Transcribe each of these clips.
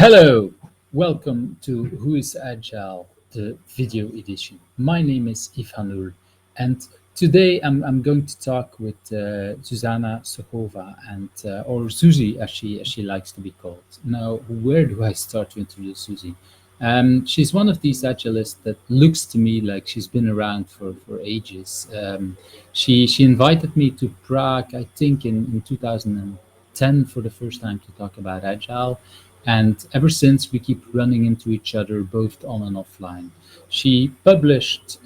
Hello, welcome to Who is Agile, the video edition. My name is Ivanur, and today I'm going to talk with Zuzana Sochova, or Zuzi as she likes to be called. Now, where do I start to introduce Zuzi? She's one of these agilists that looks to me like she's been around for ages. She invited me to Prague, I think, in 2010 for the first time to talk about agile, and ever since we keep running into each other both on and offline. She published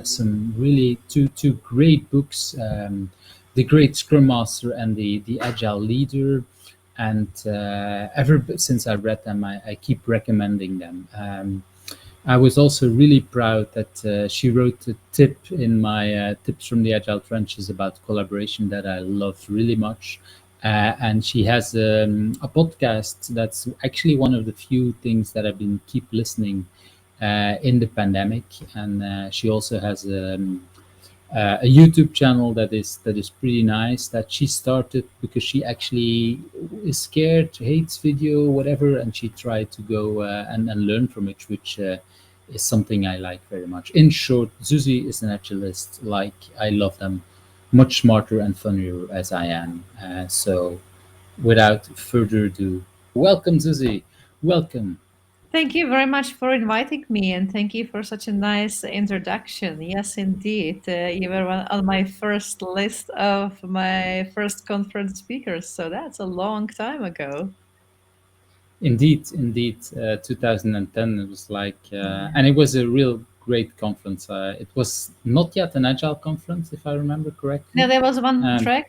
some really two great books, The Great Scrum Master and the Agile Leader. And since I read them, I keep recommending them. I was also really proud that she wrote a tip in my Tips from the Agile Trenches about collaboration that I love really much. And she has a podcast that's actually one of the few things that I've been keep listening in the pandemic. And she also has a YouTube channel that is pretty nice that she started because she actually is scared, hates video, whatever, and she tried to go and learn from it, which is something I like very much. In short, Zuzi is an agilist. Like I love them, much smarter and funnier as I am. So, without further ado, welcome, Zuzi. Welcome. Thank you very much for inviting me, and thank you for such a nice introduction. Yes, indeed. You were on my first list of my first conference speakers, so that's a long time ago. Indeed, 2010. It was like, Yeah. and it was a real great conference. It was not yet an agile conference, if I remember correctly. Now, there was one Um, track,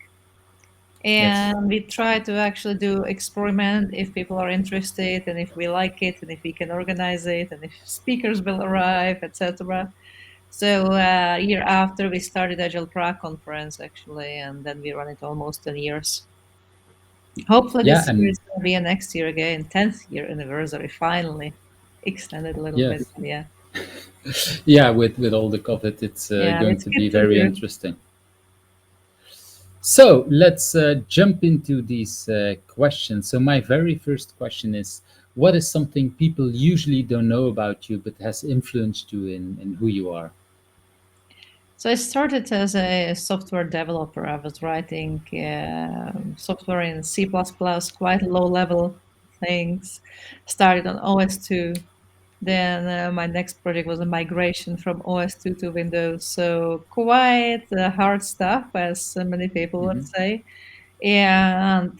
yes, and we tried to actually do experiment if people are interested, and if we like it, and if we can organize it, and if speakers will arrive, etc. So year after we started Agile Prague conference actually, and then we run it almost 10 years. Hopefully yeah, this year and is going to be a next year again, 10th year anniversary finally. Extended a little bit, yes, yeah. yeah. With all the COVID, it's Yeah, going it's to good be to very do. interesting. So let's jump into these questions. So my very first question is, what is something people usually don't know about you, but has influenced you in who you are? So I started as a software developer. I was writing software in C++, quite low level things. Started on OS2. Then my next project was a migration from OS2 to Windows. So quite hard stuff, as many people would Hmm. say. And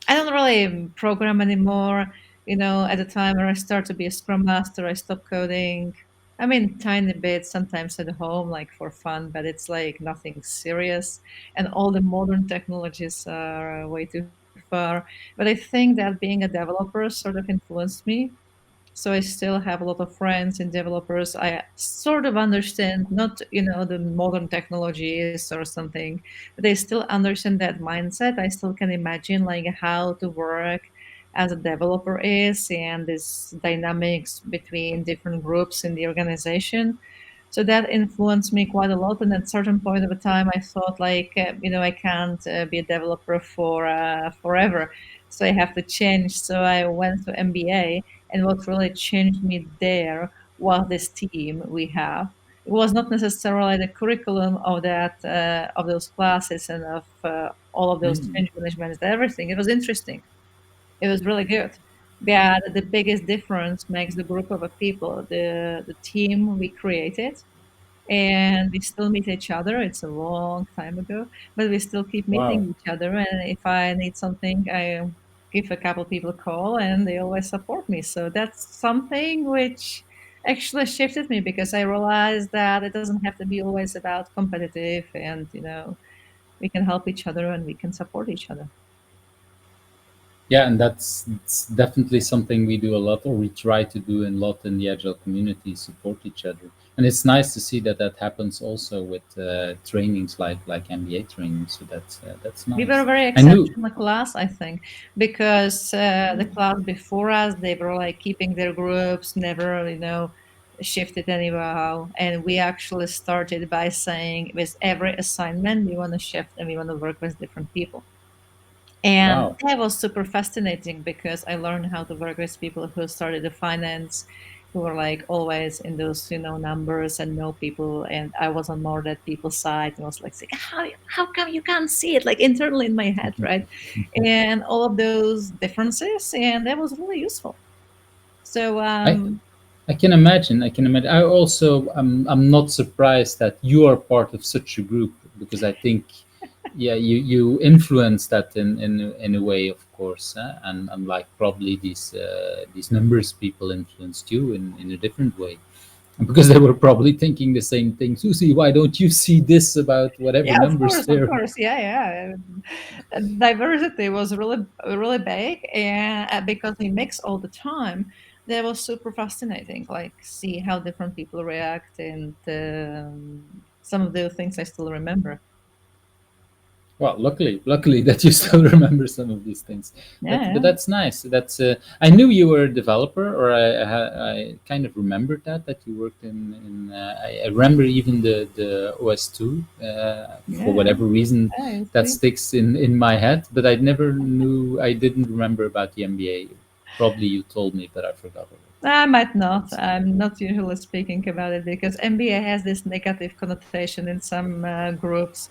I don't really program anymore. At the time when I started to be a scrum master, I stopped coding. I mean, tiny bit sometimes at home, like for fun, but it's like nothing serious. And all the modern technologies are way too far. But I think that being a developer sort of influenced me, so I still have a lot of friends and developers. I sort of understand, not the modern technologies or something, but I still understand that mindset. I still can imagine like how to work as a developer is, and this dynamics between different groups in the organization. So that influenced me quite a lot. And at certain point of a time, I thought like, I can't be a developer for forever. So I have to change. So I went to MBA, and what really changed me there was this team we have. It was not necessarily the curriculum of that of those classes and of all of those change management and everything. It was interesting. It was really good. But the biggest difference makes the group of people, the team we created, and we still meet each other. It's a long time ago, but we still keep Wow. meeting each other. And if I need something, I give a couple people a call, and they always support me. So that's something which actually shifted me, because I realized that it doesn't have to be always about competitive, and we can help each other and we can support each other. Yeah, and it's definitely something we do a lot, or we try to do a lot in the agile community, support each other. And it's nice to see that that happens also with trainings like MBA trainings. So that's We were a nice. very I knew. exceptional class, I think, because the class before us, they were like keeping their groups, never, shifted anyhow. And we actually started by saying with every assignment, we want to shift and we want to work with different people. And Wow. that was super fascinating because I learned how to work with people who started the finance, who were like always in those, numbers and know people. And I was on more that people side and was like, saying, how come you can't see it like internally in my head, right? And all of those differences. And that was really useful. So, I I can imagine. I can imagine. I also I'm not surprised that you are part of such a group because I think, yeah, you influence that in a way, of course, and like probably these numbers people influenced you in a different way because they were probably thinking the same thing. Susie, why don't you see this about whatever yeah, numbers of there? course, yeah, yeah. Diversity was really, really big, and because we mix all the time, that was super fascinating. Like, see how different people react, and some of the things I still remember. Well, luckily that you still remember some of these things. But Yeah, that's nice. That's I knew you were a developer, or I kind of remembered that you worked in. I remember even the OS2 for yeah, whatever reason yeah. You that see, sticks in my head. But I never knew. I didn't remember about the MBA. Probably you told me, but I forgot it. I might not. That's I'm not usually speaking about it because MBA has this negative connotation in some groups.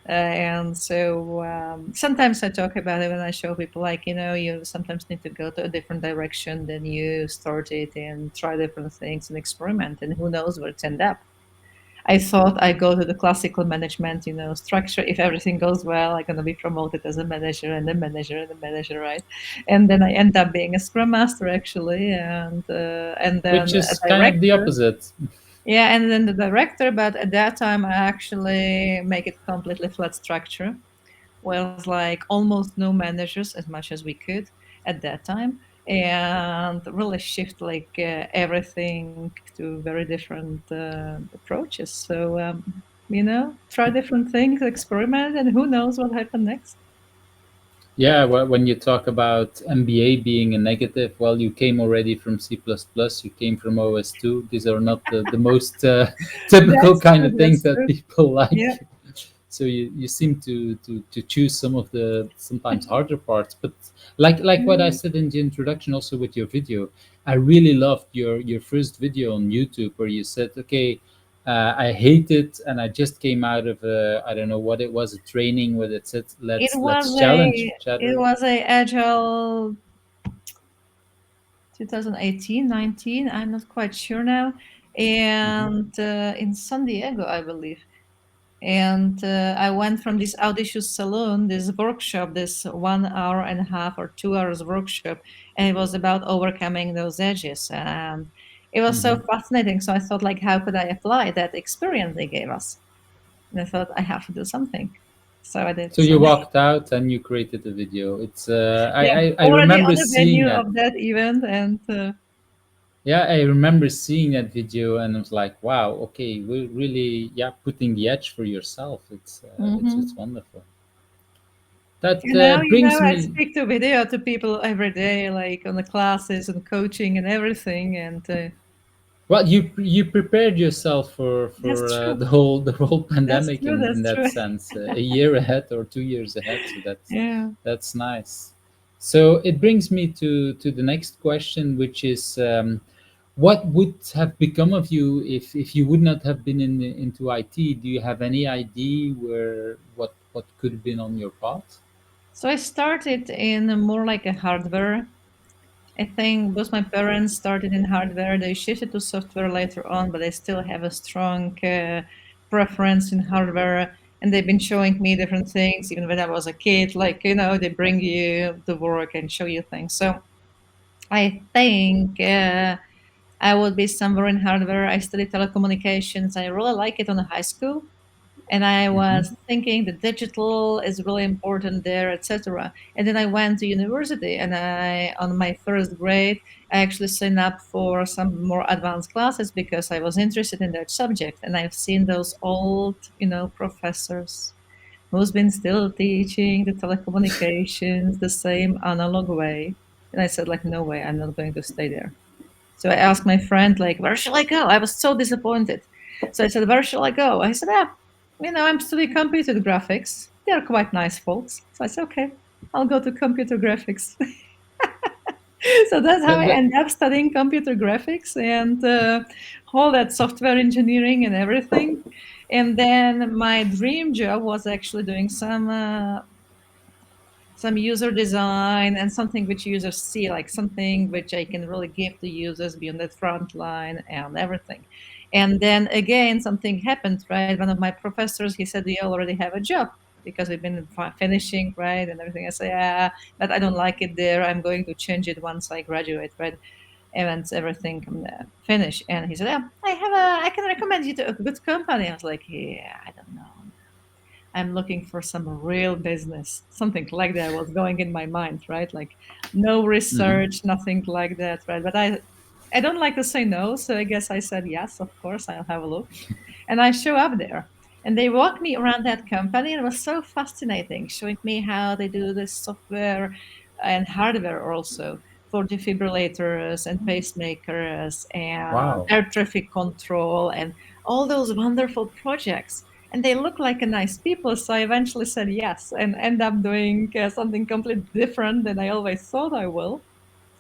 And so sometimes I talk about it when I show people, like, you sometimes need to go to a different direction than you started and try different things and experiment. And who knows where it end up. I thought I go to the classical management, structure. If everything goes well, I'm gonna be promoted as a manager and a manager and a manager, right? And then I end up being a scrum master actually, and which then a is kind of the director. opposite. Yeah, and then the director. But at that time, I actually make it completely flat structure was like almost no managers as much as we could at that time, and really shift like everything to very different approaches. So try different things, experiment, and who knows what happened next. Yeah, when you talk about MBA being a negative, well, you came already from C++, you came from OS2. These are not the most typical That's kind true. of things That's that true. people like. Yeah. So you seem to choose some of the sometimes harder parts. But like what I Mm. said in the introduction, also with your video, I really loved your first video on YouTube where you said, okay, I hate it, and I just came out of a, I don't know what it was, a training where it said It let's was challenge a each it other. was a agile 2018, 19. I'm not quite sure now, Hmm. and in San Diego, I believe. And I went from this audacious salon, this workshop, this 1 hour and a half or 2 hours workshop, and it was about overcoming those edges. And it was so Hmm. fascinating. So I thought, like, how could I apply that experience they gave us? And I thought I have to do something. So I did. So So you walked out and you created a video. It's yeah, I already on remember the seeing venue that. of that event, and Yeah, I remember seeing that video and I was like, wow, okay, we're really, yeah, putting the edge for yourself. It's mhm. wonderful. That And now, brings I me. speak to video to people every day, like on the classes and coaching and everything. And Well, you prepared yourself for that's true. the whole That's pandemic true. in That's that true. sense, a year ahead or 2 years ahead. So Yeah. that's nice. So it brings me to the next question, which is, what would have become of you if you would not have been into IT? Do you have any idea where what could have been on your path? So I started in more like a hardware. I think both my parents started in hardware. They shifted to software later on, but they still have a strong preference in hardware. And they've been showing me different things even when I was a kid. Like, they bring you the work and show you things. So I think I would be somewhere in hardware. I studied telecommunications. I really like it on a high school. And I Hmm. was thinking the digital is really important there, etc. And then I went to university, and on my first grade, I actually signed up for some more advanced classes because I was interested in that subject. And I've seen those old, professors who's been still teaching the telecommunications the same analog way. And I said, like, no way, I'm not going to stay there. So I asked my friend, like, where shall I go? I was so disappointed. So I said, where shall I go? I said, I'm studying computer graphics. They're quite nice folks. So I said, okay. I'll go to computer graphics. So that's how I But ended up studying computer graphics and all that software engineering and everything. And then my dream job was actually doing some user design and something which users see, like something which I can really give to users, be on that front line and everything. And then again, something happened, right? One of my professors, he said, "Do you already have a job?" Because we've been finishing, right? And everything. I say, "Yeah, but I don't like it there. I'm going to change it once I graduate, right? And once everything finish." And he said, "Yeah, I can recommend you to a good company." I was like, "Yeah, I don't know. I'm looking for some real business." Something like that was going in my mind, right? Like no mhm. research, nothing like that, right? But I don't like to say no, so I guess I said yes, of course, I'll have a look. And I show up there. And they walked me around that company. And it was so fascinating, showing me how they do this software and hardware also for defibrillators and pacemakers and Wow. air traffic control and all those wonderful projects. And they look like a nice people, so I eventually said yes and end up doing something completely different than I always thought I will.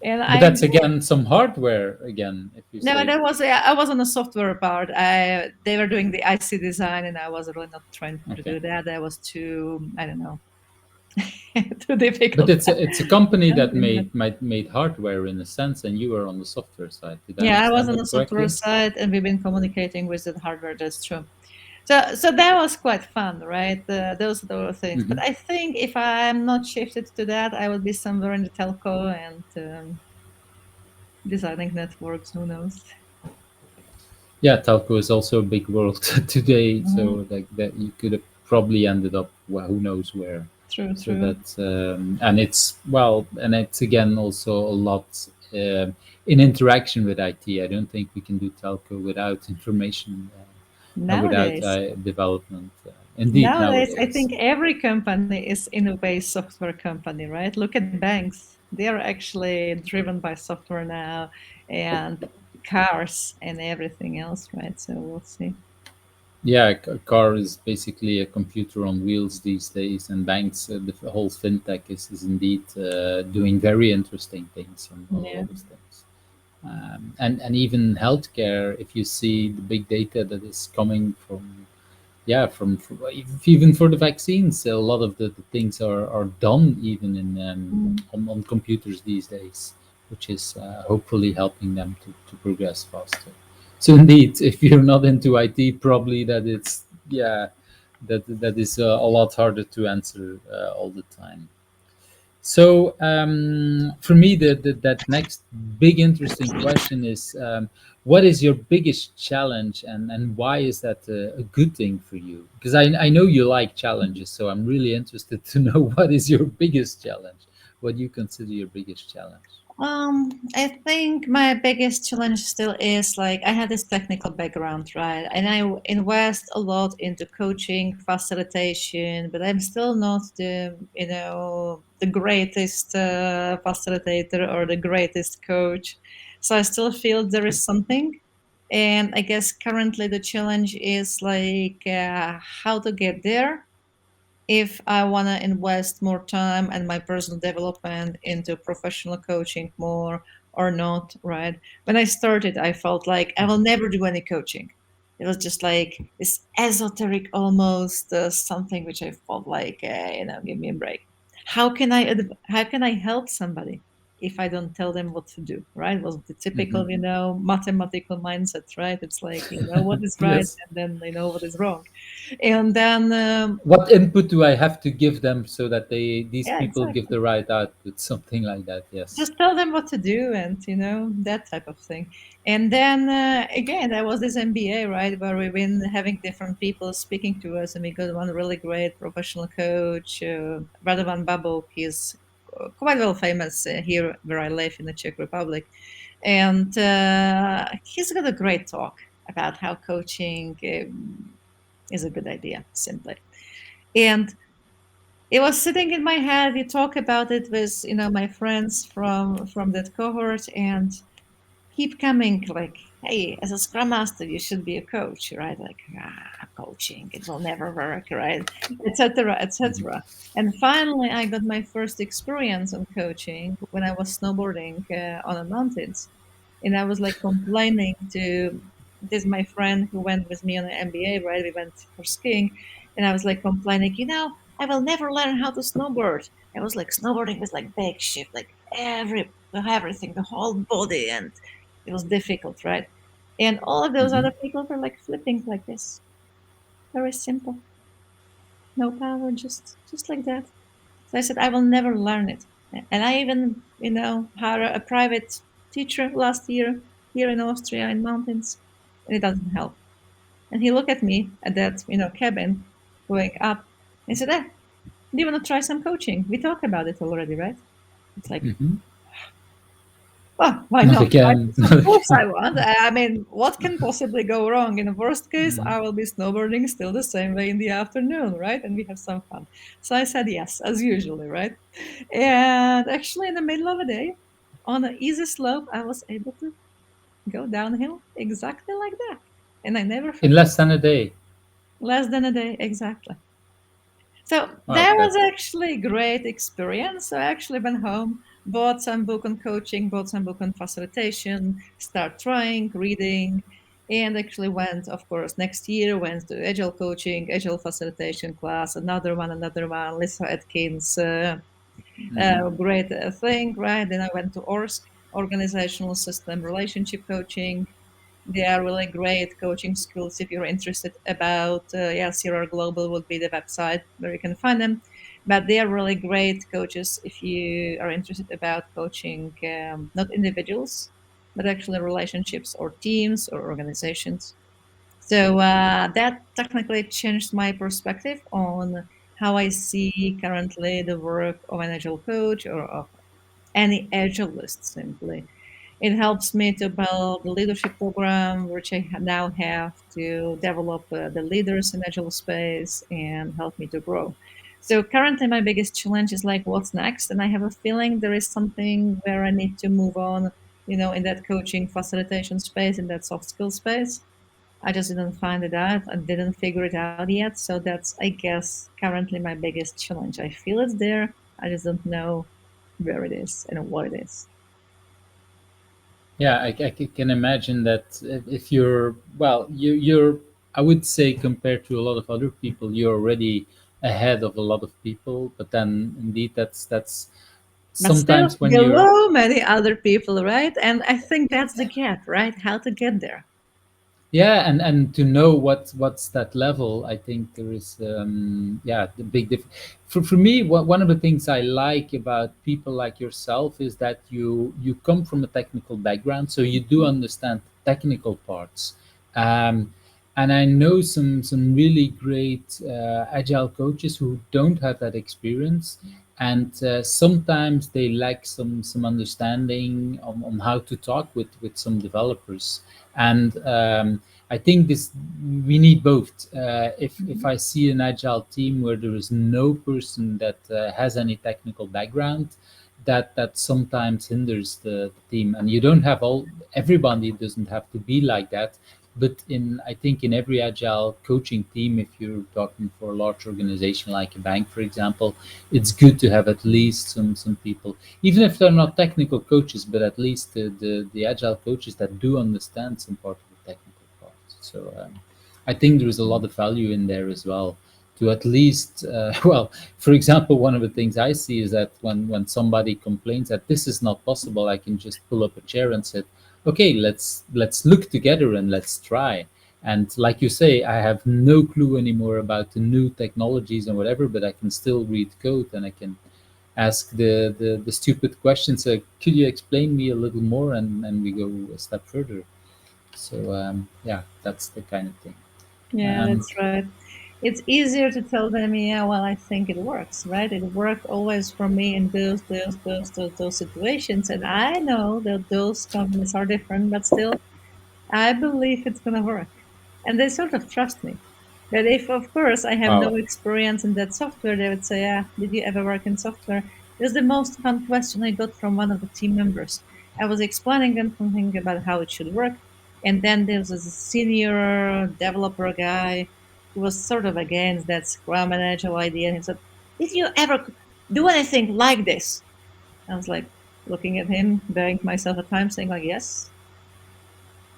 And But I that's again some hardware again, if you no, say. that was I was on the software part. They were doing the IC design, and I was really not trying to do Okay. that. That was too, I don't know, too But difficult. it's a company that Something like- made hardware in a sense, and you were on the software side. Did I Yeah, I was understand on that the software correctly? side, and we've been communicating with the hardware. That's true. So that was quite fun, right? Those are the things. But Hmm. I think if I'm not shifted to that, I would be somewhere in the telco and designing networks. Who knows? Yeah, telco is also a big world today, Mhm. so like that you could have probably ended up well, who knows where. True, So true. that and it's well, and it's again also a lot in interaction with IT. I don't think we can do telco without information and without Nowadays, development. Indeed, Nowadays, I nowadays. think every company is in a way software company, right? Look at banks; they are actually driven by software now, and cars and everything else, right? So we'll see. Yeah, a car is basically a computer on wheels these days, and banks, the whole fintech is indeed doing very interesting things on a Yeah. lot of things. And even healthcare, if you see the big data that is coming from, yeah, from even for the vaccines, a lot of the things are done even in Mm. on computers these days, which is hopefully helping them to progress faster. So indeed, if you're not into IT, probably that it's yeah, that is a lot harder to answer all the time. So for me, that next big interesting question is, what is your biggest challenge, and why is that a good thing for you? Because I know you like challenges, so I'm really interested to know what is your biggest challenge, what you consider your biggest challenge. I think my biggest challenge still is like I had this technical background, right? And I invest a lot into coaching, facilitation, but I'm still not the greatest facilitator or the greatest coach. So I still feel there is something. And I guess currently the challenge is like how to get there if I want to invest more time and my personal development into professional coaching more or not, right? When I started, I felt like I will never do any coaching. It was just like this esoteric almost something which I felt like, give me a break. How can I help somebody if I don't tell them what to do, right? It was the Hmm. typical, mathematical mindset, right? It's like, what is right Yes. and then what is wrong. And then What input do I have to give them so that these yeah, people give exactly. the right output? Something like that. Yes. Just tell them what to do and, that type of thing. And then again, there was this MBA, right, where we've been having different people speaking to us. And we got one really great professional coach, Radovan Babok. He's quite well famous here where I live in the Czech Republic. And he's got a great talk about how coaching is a good idea, simply. And it was sitting in my head. We talk about it with my friends from that cohort, and keep coming like, hey, as a scrum master, you should be a coach, right? Like, coaching, it will never work, right? Etc. Mhm. etc. And finally, I got my first experience on coaching when I was snowboarding on the mountains, and I was like complaining to this my friend who went with me on the MBA, right? We went for skiing, and I was like complaining, I will never learn how to snowboard. I was like snowboarding was like big shift, like everything, the whole body, and it was difficult, right? And all of those Mhm. other people were like flipping like this, very simple, no power, just like that. So I said, I will never learn it. And I even, hired a private teacher last year here in Austria in mountains, and it doesn't help. And he looked at me at that, cabin going up and said, do you want to try some coaching? We talked about it already, right? It's like, Mhm. well, why Not not? Right? again. Of Not course again. I want. I mean, what can possibly go wrong? In the worst case, Mhm. I will be snowboarding still the same way in the afternoon, right? And we have some fun. So I said yes, as usually, right? And actually, in the middle of the day, on an easy slope, I was able to go downhill exactly like that. And I never In forget. less than a day. Less than a day, exactly. So Wow, that that. was actually a great experience. So I actually went home, bought some book on coaching, bought some book on facilitation, start trying, reading, and actually went, of course, next year went to agile coaching, agile facilitation class, another one, Lisa Atkins, Mhm. great thing, right? Then I went to ORSC, organizational system relationship coaching. They are really great coaching skills if you're interested about, CRR Global would be the website where you can find them. But they are really great coaches if you are interested about coaching not individuals, but actually relationships or teams or organizations. So that technically changed my perspective on how I see currently the work of an agile coach or of any agilist simply. It helps me to build the leadership program, which I now have to develop the leaders in agile space and help me to grow. So currently, my biggest challenge is like, what's next? And I have a feeling there is something where I need to move on, in that coaching facilitation space, in that soft skill space. I just didn't find it out. I didn't figure it out yet. So that's, I guess, currently my biggest challenge. I feel it's there. I just don't know where it is and what it is. Yeah, can imagine that if you're, well, you're, I would say, compared to a lot of other people, you're already ahead of a lot of people. But then, indeed, that's But still sometimes when you're, below many other people, right? And I think that's the gap, right? How to get there. yeah, and to know what's that level, I think there is, yeah, the big difference. For me, one of the things I like about people like yourself is that you come from a technical background, so you do understand technical parts. um, and I know some really great agile coaches who don't have that experience, and sometimes they lack some understanding on how to talk with some developers. And I think this, we need both. If Mhm. I see an agile team where there is no person that has any technical background, that sometimes hinders the team. And you don't have all, everybody doesn't have to be like that. But in, I think in every agile coaching team, if you're talking for a large organization like a bank, for example, it's good to have at least some people, even if they're not technical coaches, but at least the agile coaches that do understand some part of the technical part. So I think there is a lot of value in there as well, to at least, well, for example, one of the things I see is that when somebody complains that this is not possible, I can just pull up a chair and say, okay, let's look together and let's try. And like you say, I have no clue anymore about the new technologies and whatever, but I can still read code and I can ask the stupid questions. Could you explain me a little more? And we go a step further. So yeah, that's the kind of thing. Yeah, Um, that's right. It's easier to tell them, yeah, well, I think it works, right? It worked always for me in those situations. And I know that those companies are different, but still, I believe it's going to work. And they sort of trust me. But if, of course, I have no wow. experience in that software, they would say, did you ever work in software? It was the most fun question I got from one of the team members. I was explaining them something about how it should work. And then there was a senior developer guy who was sort of against that Scrum and Agile idea. And he said, "Did you ever do anything like this?" I was like looking at him, bearing myself a time, saying like, "Yes,"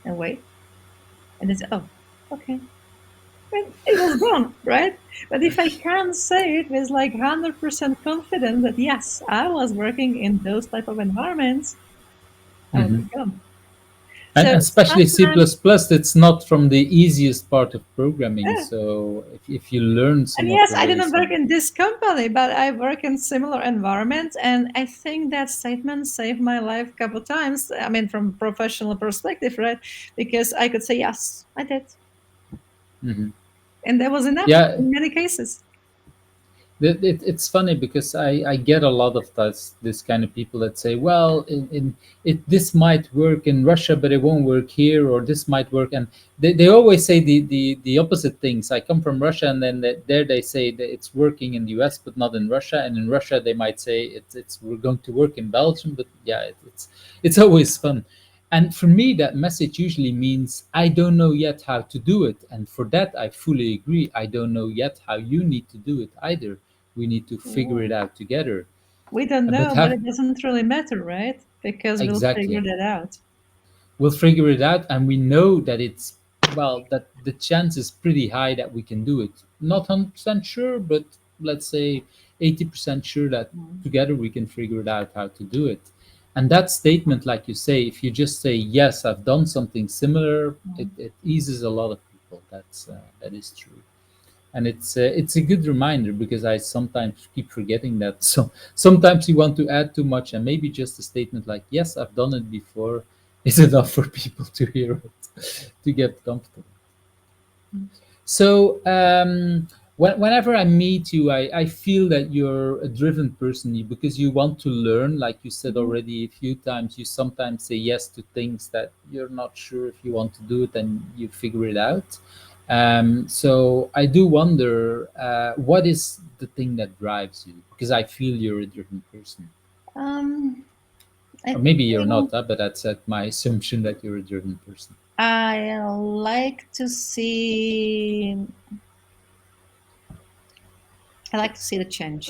and wait. And they said, "Oh, okay." And it was gone, right? But if I can say it with like 100% confidence that yes, I was working in those type of environments, I would Hmm. be gone. And So especially C++, sometimes, it's not from the easiest part of programming. yeah. So if you learn And some of yes, the I ways didn't work and in this company, but I work in similar environments, and I think that statement saved my life a couple times. I mean, from professional perspective, right? Because I could say yes, I did, Mhm. and that was enough Yeah, in many cases. it's funny because I get a lot of this kind of people that say, well, this might work in Russia, but it won't work here, or this might work, and they always say the opposite things. I come from Russia, and then there they say that it's working in the US, but not in Russia, and in Russia they might say it's we're going to work in Belgium, but yeah, it's always fun. And for me, that message usually means I don't know yet how to do it. And for that, I fully agree. I don't know yet how you need to do it either. We need to figure Yeah. it out together. We don't But know, but have it doesn't really matter, right? Because we'll figure exactly, that out. we'll figure it out, and we know that it's well that the chance is pretty high that we can do it. Not 100% sure, but let's say 80% sure that Mm. together we can figure it out how to do it. And that statement, like you say, if you just say yes, I've done something similar, Mm. it eases a lot of people. That is true. And it's a good reminder because I sometimes keep forgetting that. So sometimes you want to add too much, and maybe just a statement like "Yes, I've done it before" is enough for people to hear it, to get comfortable. So whenever I meet you, I feel that you're a driven person because you want to learn. Like you said Mhm. already a few times, you sometimes say yes to things that you're not sure if you want to do it, and you figure it out. So I do wonder what is the thing that drives you, because I feel you're a driven person. Um, Or I maybe you're think not, but that's my assumption that you're a driven person. I like to see. I like to see the change,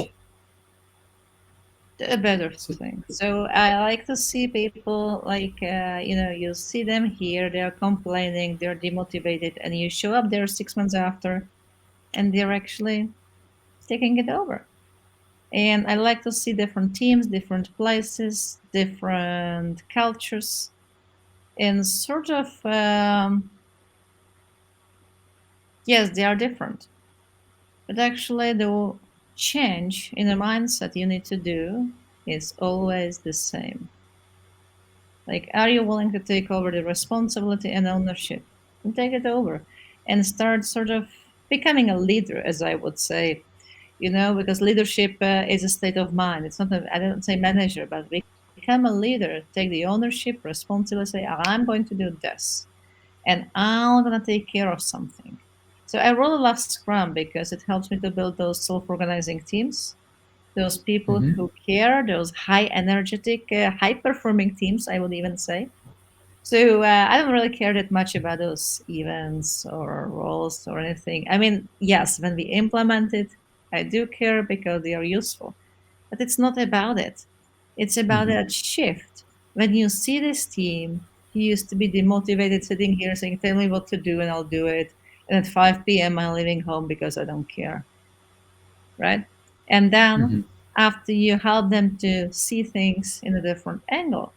a better So, thing. So I like to see people like you see them here, they're complaining, they're demotivated, and you show up there 6 months after, and they're actually taking it over. And I like to see different teams, different places, different cultures, and sort of yes, they are different, but actually the change in the mindset you need to do is always the same. Like, are you willing to take over the responsibility and ownership and take it over and start sort of becoming a leader, as I would say, because leadership is a state of mind. It's not, I don't say manager, but become a leader, take the ownership, responsibility, say, I'm going to do this and I'm going to take care of something. So I really love Scrum because it helps me to build those self organizing teams, those people mhm, who care, those high energetic, high performing teams, I would even say. So I don't really care that much about those events or roles or anything. I mean, yes, when we implement it, I do care because they are useful, but it's not about it. It's about mhm. that shift. When you see this team, he used to be demotivated, sitting here saying, "Tell me what to do, and I'll do it." And at 5 p.m., I'm leaving home because I don't care, right? And then Mhm. after you help them to see things in a different angle,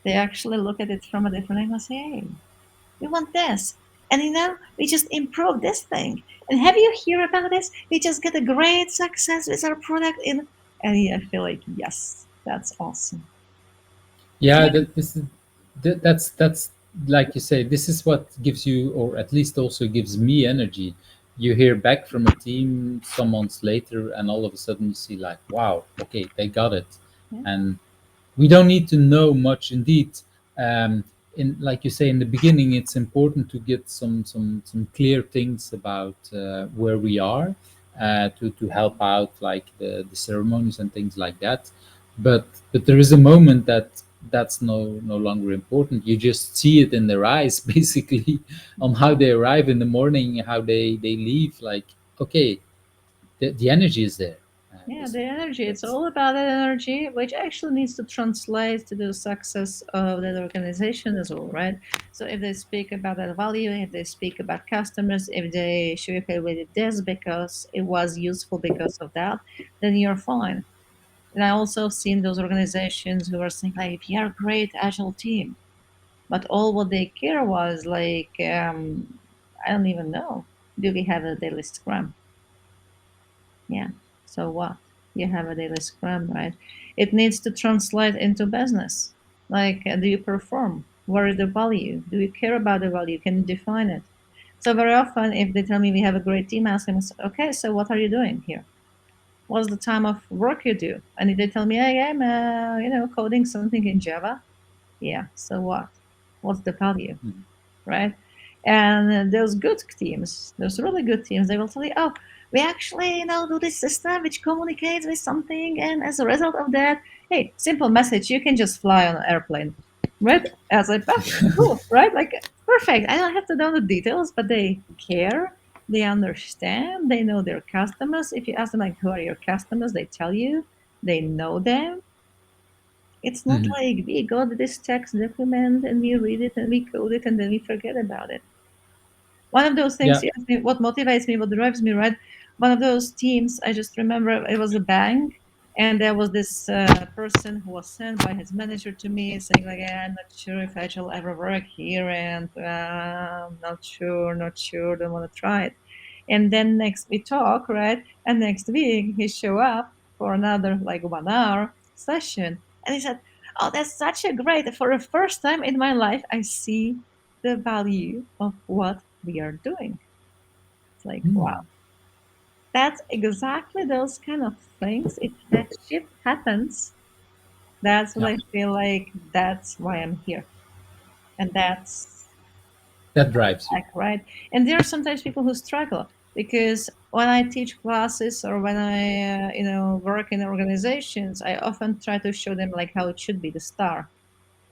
they actually look at it from a different angle and say, "Hey, we want this. And we just improve this thing. And have you heard about this? We just get a great success with our product in." And I feel like, yes, that's awesome. Yeah, Maybe, that's like you say. This is what gives you, or at least also gives me energy. You hear back from a team some months later, and all of a sudden you see like, wow, okay, they got it, yeah. and we don't need to know much. Indeed, in like you say in the beginning, it's important to get some clear things about where we are to help out like the ceremonies and things like that. But there is a moment that's no longer important. You just see it in their eyes, basically, on how they arrive in the morning, how they leave. Like, okay, the energy is there, Yeah, the basically. energy. It's That's all about that energy, which actually needs to translate to the success of that organization as well, right? So if they speak about that value, if they speak about customers, if they show you, okay, we did this because it was useful because of that, then you're fine. And I also seen those organizations who are saying like, "We are a great agile team," but all what they care was like, I don't even know. Do we have a daily scrum? Yeah. So what? You have a daily scrum, right? It needs to translate into business. Like, do you perform? What is the value? Do you care about the value? Can you define it? So very often, if they tell me we have a great team, I ask them, okay, so what are you doing here? What's the time of work you do? And if they tell me, hey, I'm, coding something in Java, yeah. So what? What's the value? mhm. Right? And those good teams, those really good teams, they will tell you, oh, we actually, do this system which communicates with something, and as a result of that, hey, simple message, you can just fly on an airplane, right? As like, oh, cool, right? Like, perfect. I don't have to know the details, but they care. They understand. They know their customers. If you ask them like, who are your customers, they tell you. They know them. It's not Mhm. like we got this text document and we read it and we code it and then we forget about it. One of those things, Yeah. you asked me, what motivates me, what drives me, right? One of those teams, I just remember it was a bank, and there was this person who was sent by his manager to me saying, like, "Yeah, I'm not sure if I shall ever work here, and I'm not sure, don't want to try it." And then next we talk, right? And next week he show up for another like 1 hour session, and he said, "Oh, that's such a great! For the first time in my life, I see the value of what we are doing." It's like, wow, Hmm. that's exactly those kind of things. If that shift happens, that's what Yeah. I feel like that's why I'm here. And that's That drives you. like, right. And there are sometimes people who struggle because when I teach classes or when I, work in organizations, I often try to show them like how it should be the star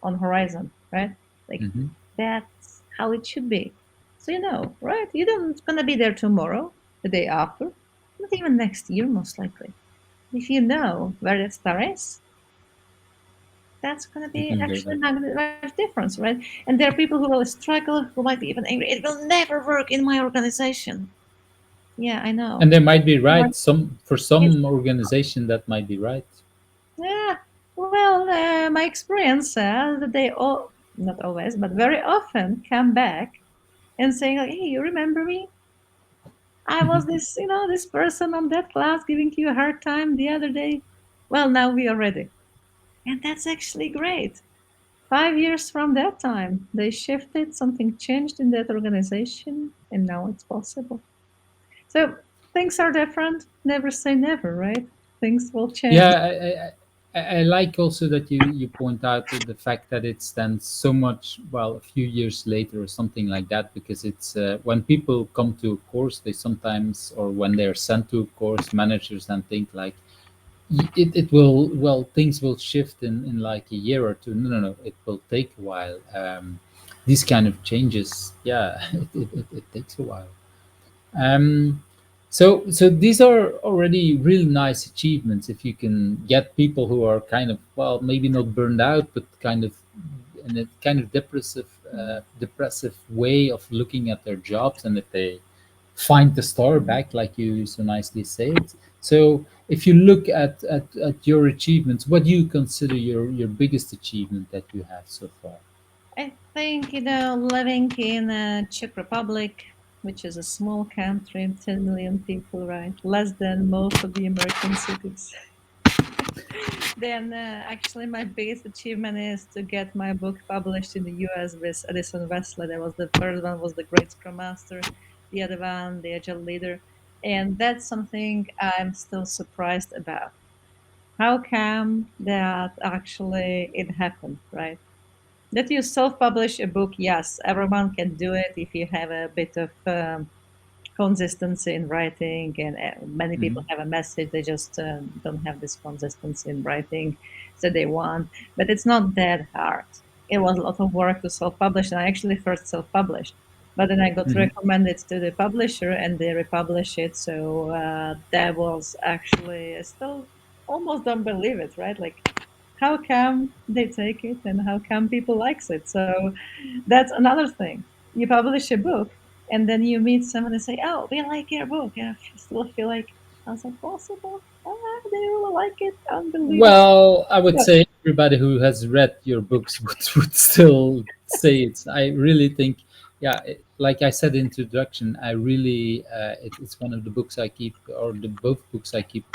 on horizon, right? Like Hmm. that's how it should be. So right? You don't gonna be there tomorrow, the day after, not even next year, most likely. If you know where that star is, that's gonna You be can go actually there. not a large difference, right? And there are people who will struggle, who might be even angry. It will never work in my organization. Yeah, I know. And they might be Or right. Some for it's some organization that might be right. yeah. Well, my experience says that they all, not always, but very often come back and saying like, "Hey, you remember me? I was this person on that class giving you a hard time the other day. Well, now we are ready." And that's actually great. 5 years from that time, they shifted, something changed in that organization, and now it's possible. So things are different. Never say never, right? Things will change. Yeah, I like also that you point out the fact that it's then so much, well, a few years later or something like that, because it's when people come to a course, they sometimes, or when they're sent to a course, managers then think like, it will, well, things will shift in like a year or two. No, it will take a while. These kind of changes, yeah, it takes a while. um, so these are already really nice achievements if you can get people who are kind of, well, maybe not burned out, but kind of in a kind of depressive way of looking at their jobs, and if they find the star back, like you so nicely said. So if you look at your achievements, what do you consider your biggest achievement that you have so far? I think, living in Czech Republic, which is a small country, 10 million people, right? Less than most of the American cities. Then actually my biggest achievement is to get my book published in the US with Edison Wesley. That was the first one was the Great Scrum Master, the other one, the Agile Leader. And that's something I'm still surprised about. How come that actually it happened, right? That you self-publish a book, yes, everyone can do it if you have a bit of consistency in writing, and many people Hmm. have a message, they just don't have this consistency in writing that they want. But it's not that hard. It was a lot of work to self-publish, and I actually first self-published, but then I got Hmm. recommended to the publisher and they republish it. So that was actually still almost don't believe it, right? Like, how come they take it and how come people likes it? So that's another thing. You publish a book and then you meet someone and say, "Oh, we like your book," and I still feel like, how's that possible? Ah, they really like it. Unbelievable. Well, I would Yeah. say everybody who has read your books would still say it's. I really think, yeah, like I said in introduction, I really it's one of the books I keep, or the both books I keep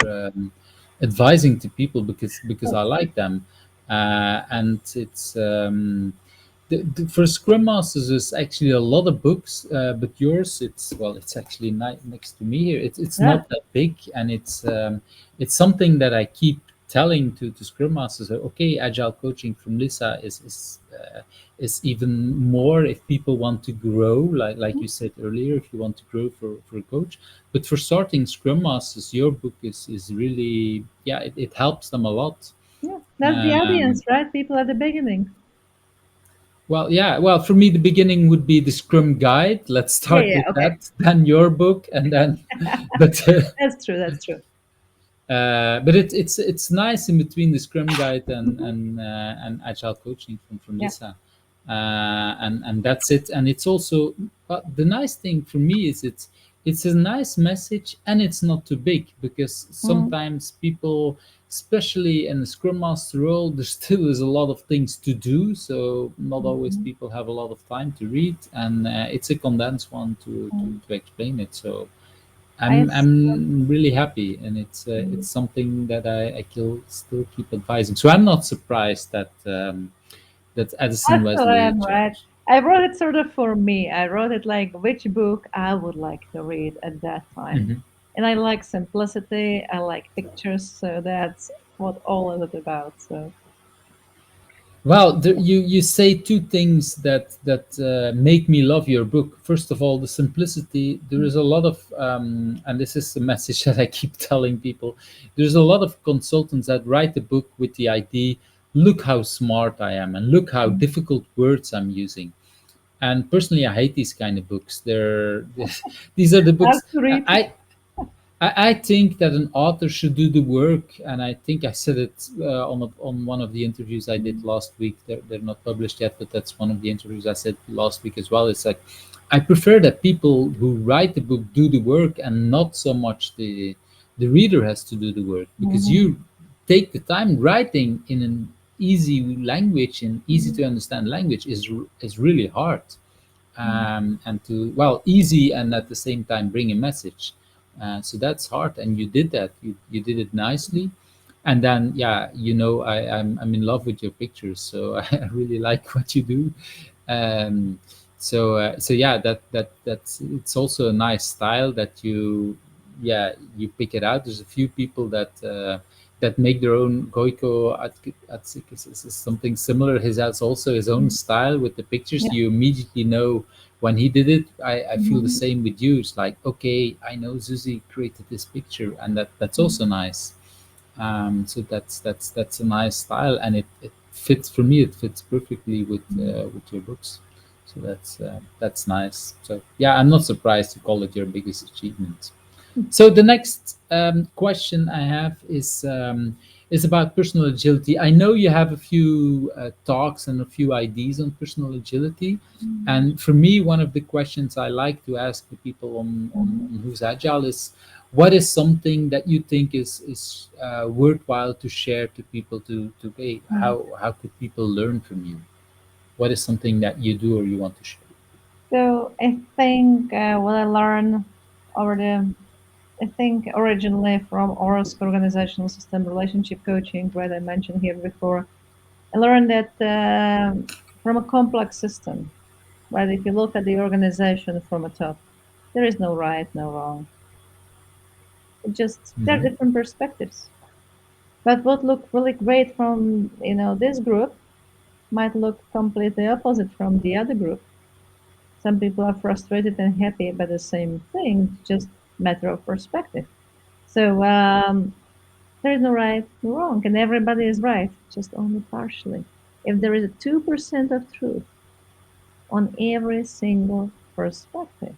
advising to people because I like them, and it's. For Scrum Masters, there's actually a lot of books, but yours, it's well, it's actually next to me here. It's Yeah. not that big, and it's something that I keep telling to Scrum Masters. Okay, agile coaching from Lisa is even more if people want to grow, like you said earlier, if you want to grow for a coach. But for starting Scrum Masters, your book is really, yeah, it helps them a lot. Yeah. That's the Um, audience, right? People at the beginning. Well, yeah. Well, for me, the beginning would be the Scrum Guide. Let's Yeah, start yeah, with okay. that. Then your book, and then, but That's true. That's true. it's nice in between the Scrum Guide Hmm. and Agile Coaching from Yeah. Lisa, and that's it. And it's also, but the nice thing for me is it's a nice message, and it's not too big, because Mm. sometimes people, especially in the Scrum Master role, there still is a lot of things to do, so not always Mhm. people have a lot of time to read, and it's a condensed one Mm. to explain it. So I I'm really happy, and it's something that still keep advising. So I'm not surprised that I Edison still Wesley am, right? chose. I wrote it sort of for me. I wrote it like which book I would like to read at that time. Mhm. And I like simplicity, I like pictures, so that's what all of it about. So Well, you say two things that make me love your book. First of all, the simplicity. There is a lot of, and this is the message that I keep telling people. There's a lot of consultants that write a book with the idea, look how smart I am, and look how difficult words I'm using. And personally, I hate these kind of books. These are the I have books to read. I think that an author should do the work, and I think I said it on one of the interviews I did last week. They're not published yet, but that's one of the interviews I said last week as well. It's like I prefer that people who write the book do the work, and not so much the reader has to do the work, because Mhm. you take the time. Writing in an easy language, and easy to understand language, is really hard, and to, well, easy, and at the same time bring a message. So that's hard, and you did that. You did it nicely, and then, yeah, I'm in love with your pictures, so I really like what you do. So yeah, that's it's also a nice style that you pick it out. There's a few people that make their own. Goiko Atsikis is something similar. His has also his own style with the pictures. Yeah. You immediately know when he did it. I feel the Mhm. same with you. It's like, okay, I know Zuzi created this picture, and that's also nice. So that's a nice style, and it fits for me. It fits perfectly with your books. So that's nice. So yeah, I'm not surprised to call it your biggest achievement. So the next question I have is about personal agility. I know you have a few talks and a few ideas on personal agility, and for me, one of the questions I like to ask the people on who's agile is, what is something that you think is worthwhile to share to people, to hey, how could people learn from you? What is something that you do or you want to share? So I think what I learned over the, I think originally from ORSC, organizational system relationship coaching, right? I mentioned here before. I learned that from a complex system, right? If you look at the organization from a top, there is no right, no wrong. It just there are Hmm. different perspectives. But what looked really great from this group might look completely opposite from the other group. Some people are frustrated and happy about the same thing, just matter of perspective. So there is no right, no wrong, and everybody is right, just only partially. If there is a 2% of truth on every single perspective,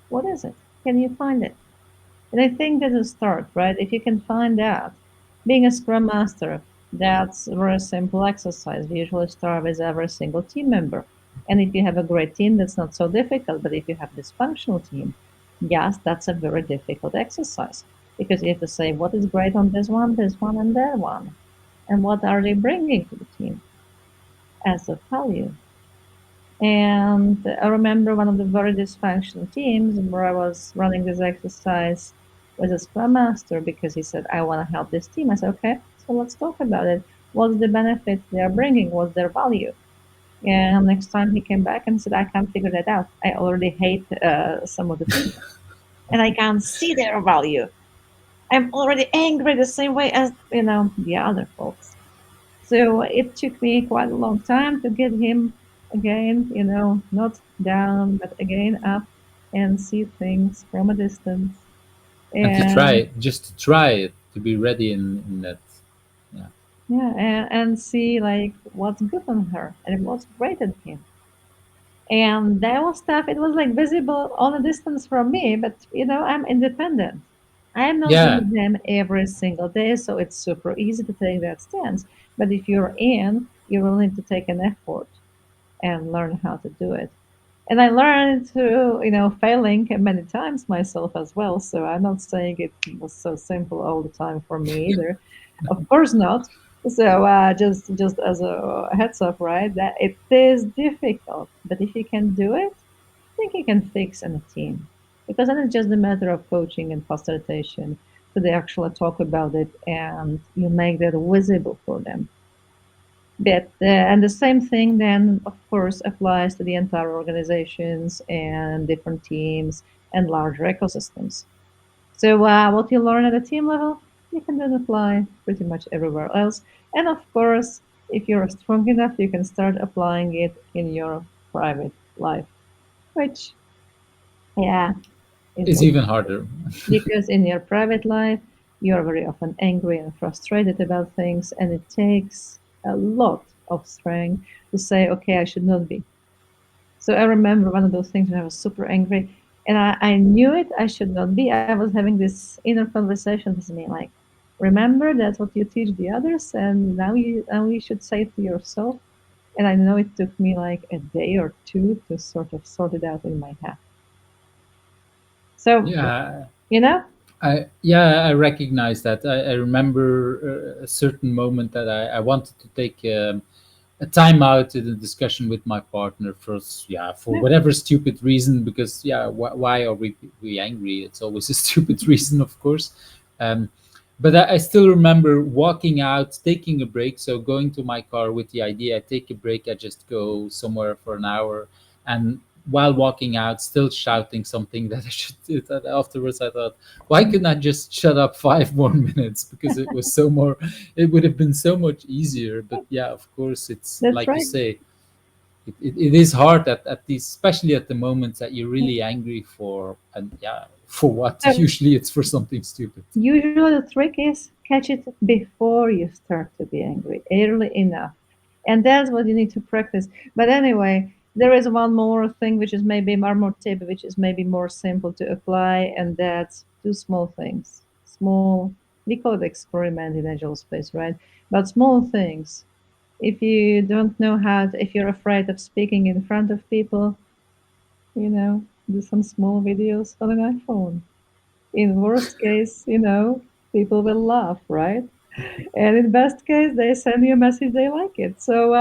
what is it? Can you find it? And I think that's a start, right? If you can find out, being a scrum master, that's a very simple exercise. We usually start with every single team member. And if you have a great team, that's not so difficult. But if you have dysfunctional team, yes, that's a very difficult exercise because you have to say what is great on this one, and that one, and what are they bringing to the team as a value. And I remember one of the very dysfunctional teams where I was running this exercise with a scrum master because he said, I want to help this team. I said, okay, so let's talk about it. What's the benefit they are bringing? What's their value? And next time he came back and said, I can't figure that out. I already hate some of the people and I can't see their value. I'm already angry the same way as, the other folks. So it took me quite a long time to get him again, not down, but again up and see things from a distance. And to And just to try it, to be ready in that. Yeah. yeah, and see like what's good on her and what's great on him. And that was stuff, it was like visible on a distance from me, but I'm independent. I'm not Yeah. with them every single day, so it's super easy to take that stance. But if you're in, you will need to take an effort and learn how to do it. And I learned through, failing many times myself as well. So I'm not saying it was so simple all the time for me either. Of course not. So just as a heads up, right? That it is difficult, but if you can do it, I think you can fix in a team. Because then it's just a matter of coaching and facilitation. So they actually talk about it and you make that visible for them. But and the same thing then, of course, applies to the entire organizations and different teams and larger ecosystems. So what you learn at a team level, you can then apply pretty much everywhere else. And of course, if you're strong enough, you can start applying it in your private life, which, yeah, is It's what even harder. because in your private life, you are very often angry and frustrated about things, and it takes a lot of strength to say, okay, I should not be. So I remember one of those things when I was super angry, and I knew it, I should not be. I was having this inner conversation with me, like, remember that's what you teach the others, and now you should say it to yourself. And I know it took me like a day or two to sort of sort it out in my head. So, Yeah. you know, I recognize that. I remember a certain moment that I wanted to take a time out in a discussion with my partner first, yeah, for yeah, whatever stupid reason, because yeah, why are we angry? It's always a stupid reason, of course. um, but I still remember walking out, taking a break, so going to my car with the idea I take a break, I just go somewhere for an hour, and while walking out still shouting something that I should do. That afterwards I thought, why couldn't I just shut up 5 more minutes, because it was so more, it would have been so much easier. But yeah, of course, it's that's like you right. say, it is hard at these, especially at the moments that you're really angry for, and yeah, for what? So Usually it's for something stupid. usually the trick is catch it before you start to be angry, early enough. And that's what you need to practice. But anyway, there is one more thing which is maybe one more tip, which is maybe more simple to apply, and that's do small things. Small, we call it experiment in agile space, right? But small things. If you don't know if you're afraid of speaking in front of people, do some small videos on an iPhone. In worst case, people will laugh, right? And in best case, they send you a message they like it. So,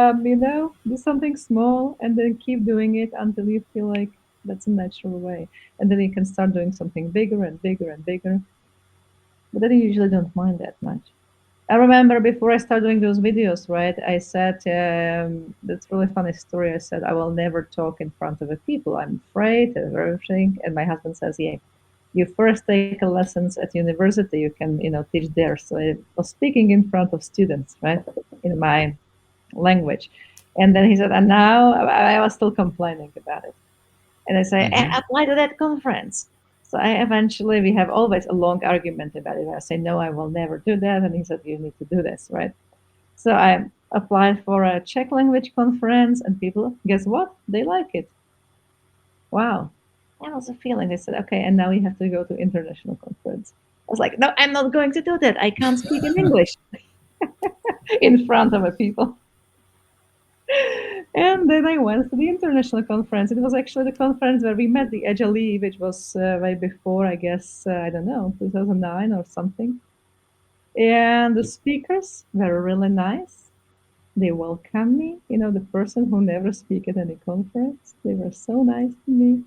do something small and then keep doing it until you feel like that's a natural way. And then you can start doing something bigger and bigger and bigger. But then you usually don't mind that much. I remember before I started doing those videos, right? I said, that's a really funny story. I said, I will never talk in front of the people. I'm afraid of everything. And my husband says, yeah, you first take a lessons at university, you can, teach there. So I was speaking in front of students, right? In my language. And then he said, and now I was still complaining about it. And I say, Hmm. apply to that conference. So I eventually, we have always a long argument about it. I say, no, I will never do that. And he said, you need to do this, right? So I applied for a Czech language conference, and people, guess what? They like it. Wow. That was a feeling. They said, okay, and now you have to go to international conference. I was like, no, I'm not going to do that. I can't speak in English in front of a people. And then I went to the international conference. It was actually the conference where we met the agile, which was way before, I guess, I don't know, 2009 or something. And the speakers were really nice. They welcomed me. You know, the person who never speak at any conference. They were so nice to me.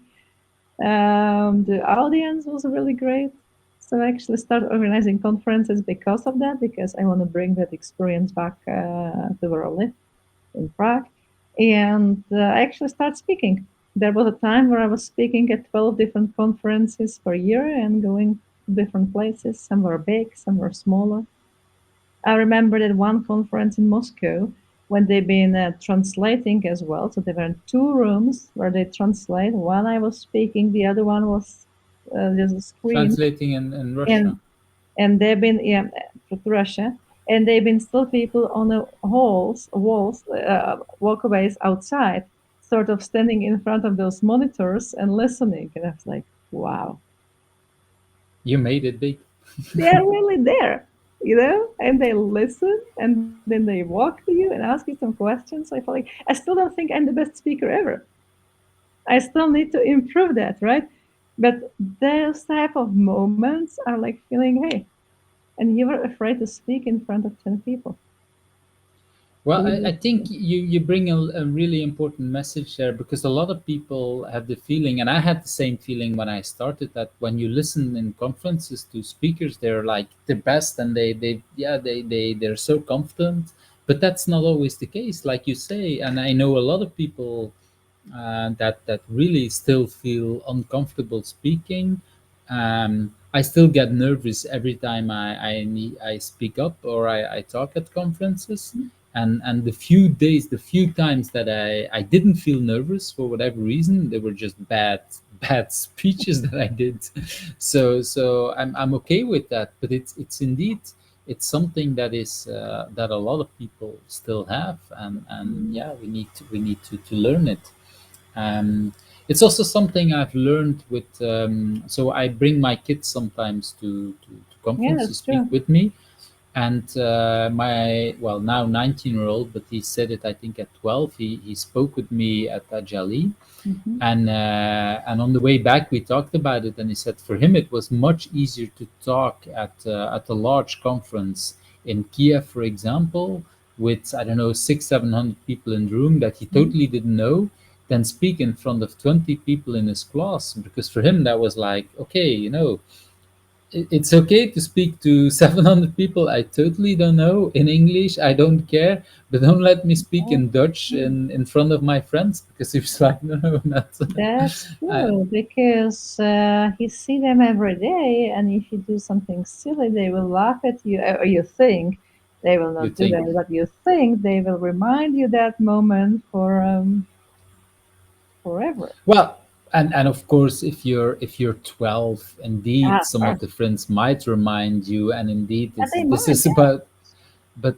The audience was really great. So I actually started organizing conferences because of that, because I want to bring that experience back to where I live in Prague. And I actually started speaking. There was a time where I was speaking at 12 different conferences per year and going to different places. Some were big, some were smaller. I remember that one conference in Moscow when they've been translating as well. So there were two rooms where they translate. One I was speaking, the other one was there's a screen, Translating in Russia. and they've been to Russia, and they've been still people on the walls, walkways outside, sort of standing in front of those monitors and listening. And I was like, wow, You made it big. they're really there, you know, and they listen and then they walk to you and ask you some questions. So I feel like I still don't think I'm the best speaker ever. I still need to improve that, right? But those type of moments are like feeling, hey, and you were afraid to speak in front of 10 people. Well, Who I do think you bring a really important message there, because a lot of people have the feeling, and I had the same feeling when I started, that when you listen in conferences to speakers, they're like the best, and they're so confident. But that's not always the case, like you say. And I know a lot of people that really still feel uncomfortable speaking. I still get nervous every time I speak up, or I talk at conferences. And the few times that I didn't feel nervous for whatever reason, they were just bad speeches that I did. So I'm okay with that. But it's indeed, it's something that is that a lot of people still have, and you? yeah, we need to learn it. um, it's also something I've learned with. So I bring my kids sometimes to Yeah, conference to that's speak true. with me, and my, well, now 19-year-old, but he said it I think at 12. He spoke with me at Ajali, Hmm. and on the way back we talked about it, and he said for him it was much easier to talk at a large conference in Kiev, for example, with, I don't know, 600-700 people in the room that he totally didn't know, than speak in front of 20 people in his class, because for him that was like, okay, it's okay to speak to 700 people I totally don't know in English. I don't care, but don't let me speak Yeah, in Dutch in front of my friends, because he was like, no, not. that's I, true because he see them every day, and if you do something silly, they will laugh at you, or you think they will you not do think. that, but you think they will remind you that moment for forever. Well, and of course, if you're 12, indeed, Ah, some of sure. the friends might remind you, and indeed, But they this might, is about. But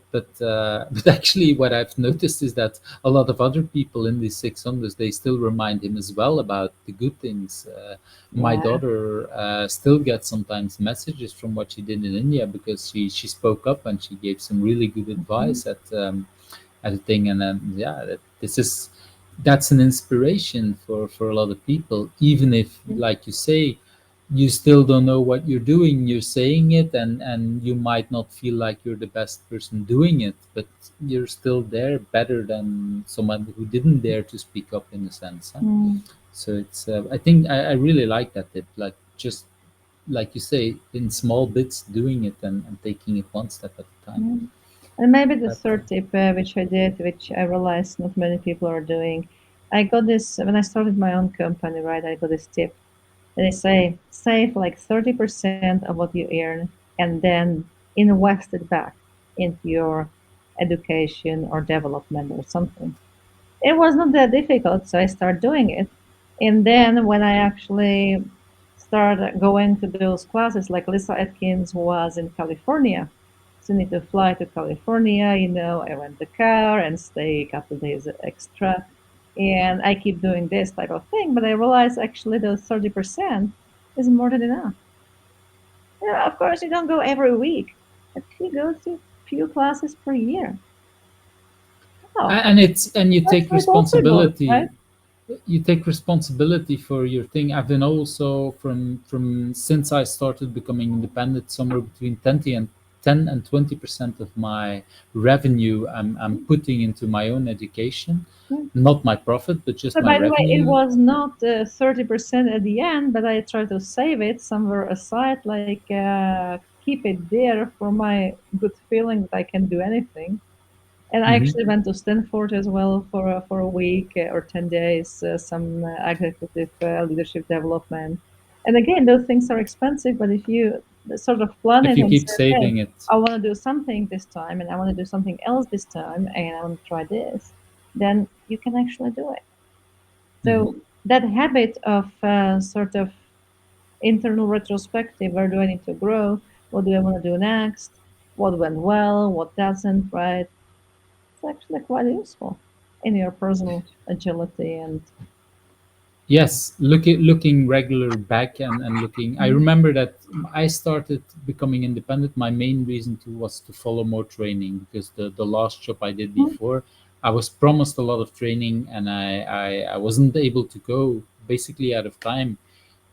actually, what I've noticed is that a lot of other people in these 600s, they still remind him as well about the good things. My yeah. daughter still gets sometimes messages from what she did in India, because she spoke up and she gave some really good Mhm. advice at a thing. And then, yeah, that's an inspiration for a lot of people, even if, like you say, you still don't know what you're doing. You're saying it, and you might not feel like you're the best person doing it, but you're still there, better than someone who didn't dare to speak up, in a sense, huh? Mm. So it's I think I really like that tip, like, just like you say, in small bits, doing it, and taking it one step at a time. Mm. And maybe the But third tip, which I did, which I realized not many people are doing, I got this when I started my own company, right? I got this tip. They say save like 30% of what you earn and then invest it back into your education or development or something. It was not that difficult, so I started doing it. And then when I actually started going to those classes, like Lisa Atkins was in California, so you need to fly to California. I rent the car and stay a couple days extra, and I keep doing this type of thing. But I realize actually the 30% is more than enough. Of course, you don't go every week, but you go to few classes per year. Oh, And you that's take very possible, right? responsibility. You take responsibility for your thing. I've been also from since I started becoming independent, somewhere between 10 and 20% of my revenue I'm putting into my own education, Yeah. not my profit, but just So my by the way, it revenue. was not 30% at the end, but I try to save it somewhere aside, like keep it there for my good feeling that I can do anything. And I Hmm. actually went to Stanford as well for a week or 10 days, some executive leadership development. And again, those things are expensive, but if you sort of plan If it you and keep say, okay, saving it. I want to do something this time, and I want to do something else this time, and I want to try this, then you can actually do it. Hmm. So that habit of sort of internal retrospective, where do I need to grow? What do I want to do next? What went well? What doesn't, right? It's actually quite useful in your personal agility and Yes, looking regular back and looking. I remember that I started becoming independent. My main reason was to follow more training because the last job I did Mhm, before, I was promised a lot of training and I wasn't able to go basically out of time.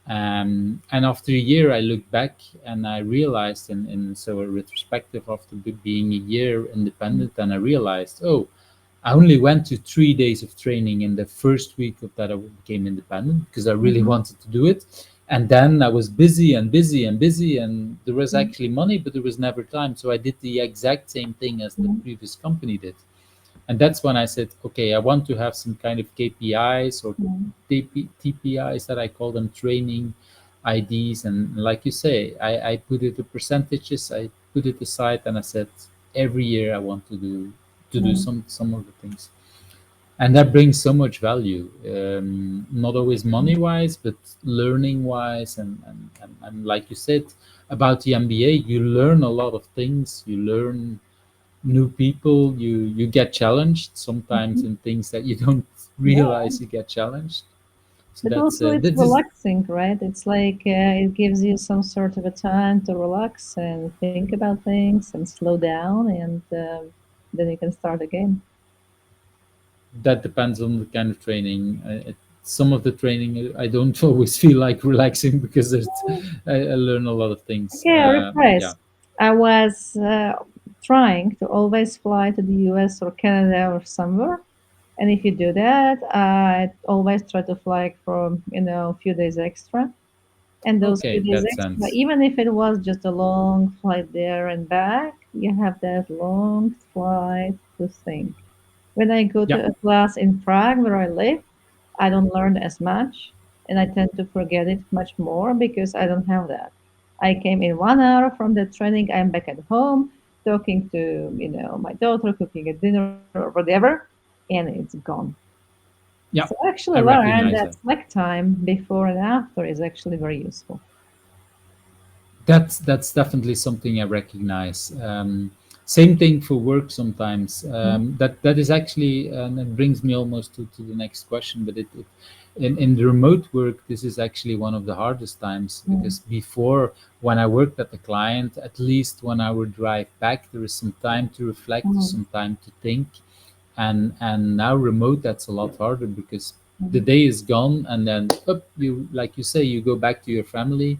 And after a year, I looked back and I realized, in so a retrospective after being a year independent, and I realized, oh, I only went to 3 days of training in the first week of that I became independent because I really mhm, wanted to do it. And then I was busy and busy and busy, and there was mhm, actually money, but there was never time. So I did the exact same thing as the mhm, previous company did. And that's when I said, okay, I want to have some kind of KPIs or mhm, TPIs that I call them, training IDs. And like you say, I put it the percentages, I put it aside, and I said, every year I want to do mhm, some of the things, and that brings so much value, not always money wise but learning wise, and like you said about the MBA, you learn a lot of things, you learn new people, you get challenged sometimes mhm. in things that you don't Yeah, realize you get challenged. So but that's also it's that is relaxing, right? It's like it gives you some sort of a time to relax and think about things and slow down, and then you can start again. that depends on the kind of training. Some of the training I don't always feel like relaxing because I learn a lot of things. Okay, I Yeah. rephrase. I was trying to always fly to the US or Canada or somewhere. And if you do that, I always try to fly for, a few days extra. And those few Okay, days that extra, sense. even if it was just a long flight there and back, you have that long flight to think. When I go Yeah. to a class in Prague where I live, I don't learn as much and I tend to forget it much more because I don't have that. I came in 1 hour from the training, I'm back at home talking to, my daughter, cooking a dinner or whatever, and it's gone. So Yeah, I actually I learned recognize that that. slack time before and after is actually very useful. That's definitely something I recognize. Same thing for work sometimes. Mm, That is actually, and it brings me almost to the next question. But in the remote work, this is actually one of the hardest times mm, because before, when I worked at the client, at least 1 hour drive back, there is some time to reflect, mm, some time to think, and now remote, that's a lot harder because the mm, day is gone, and then up, you, like you say, you go back to your family.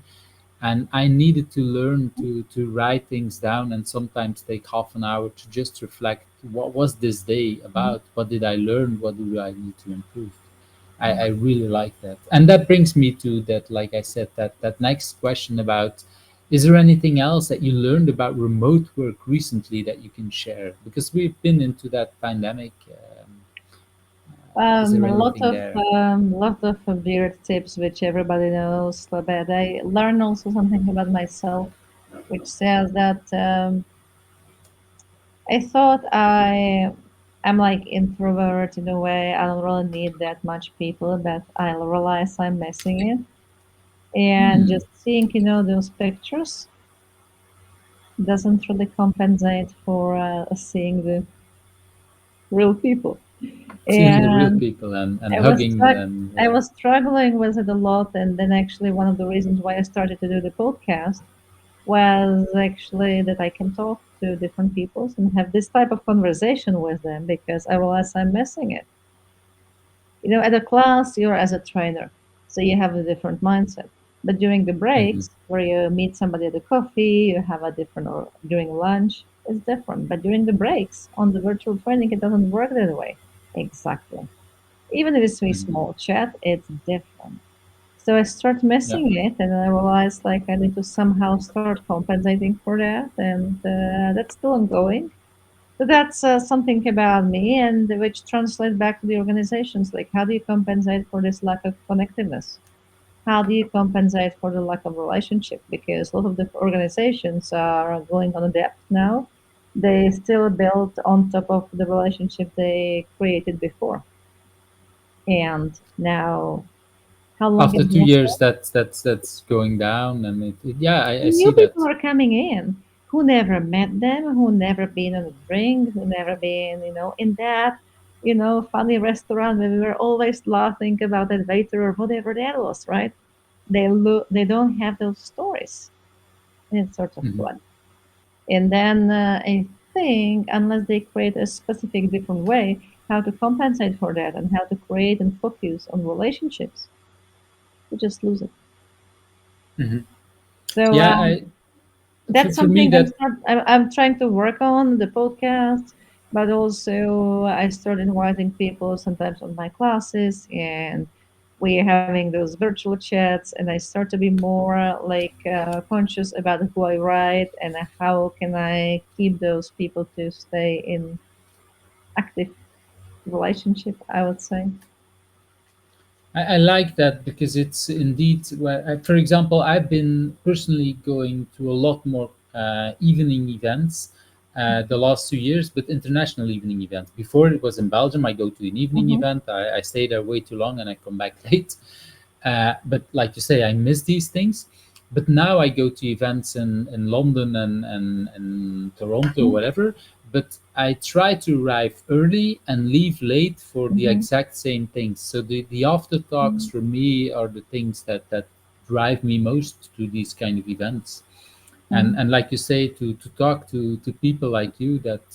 And I needed to learn to write things down and sometimes take half an hour to just reflect, what was this day mm, about, what did I learn, what do I need to improve. I mm. really like that, and that brings me to that, like I said, that next question about, is there anything else that you learned about remote work recently that you can share, because we've been into that pandemic. Is there A lot anything of there? weird tips which everybody knows. But I learned also something about myself, which says that I thought I I'm like introvert in a way. I don't really need that much people, but I realize I'm missing it. And Hmm. just seeing, those pictures doesn't really compensate for seeing the real people. Seeing the real And people and I was hugging struck. them. I Yeah. was struggling with it a lot, and then actually one of the reasons why I started to do the podcast was actually that I can talk to different people and have this type of conversation with them because I realized I'm missing it. At a class, you're as a trainer, so you have a different mindset. But during the Hmm. breaks, where you meet somebody at a coffee, you have a different, or during lunch, it's different. But during the breaks on the virtual training, it doesn't work that way. Exactly. Even if it's a Hmm. small chat, it's different. So I start Yeah. missing it, and I realized like I need to somehow start compensating for that, and that's still ongoing. So that's something about me, and which translates back to the organizations. Like, how do you compensate for this lack of connectiveness? How do you compensate for the lack of relationship? Because a lot of the organizations are going on a depth now. They still build on top of the relationship they created before. And now, how long After it two will years, stay? that's going down, and yeah, I And see new people that. are coming in who never met them, who never been on a drink, who never been, in that, funny restaurant where we were always laughing about that waiter or whatever that was, right? They don't have those stories. And it's sort of Hmm. fun. And then I think unless they create a specific different way how to compensate for that and how to create and focus on relationships, we just lose it. Hmm. So Yeah, I that's for me something that. I'm trying to work on the podcast, but also I started inviting people sometimes on my classes, and we're having those virtual chats, and I start to be more conscious about who I write and how can I keep those people to stay in active relationship, I would say. I like that because it's indeed where, for example, I've been personally going to a lot more evening events the last 2 years, but international evening events. Before it was in Belgium, I go to an evening Hmm. event, I stay there way too long and I come back late. But like you say, I miss these things. But now I go to events in London and Toronto, whatever. But I try to arrive early and leave late for the Hmm. exact same things. So the after talks Hmm. for me are the things that drive me most to these kind of events. And like you say, to talk to people like you that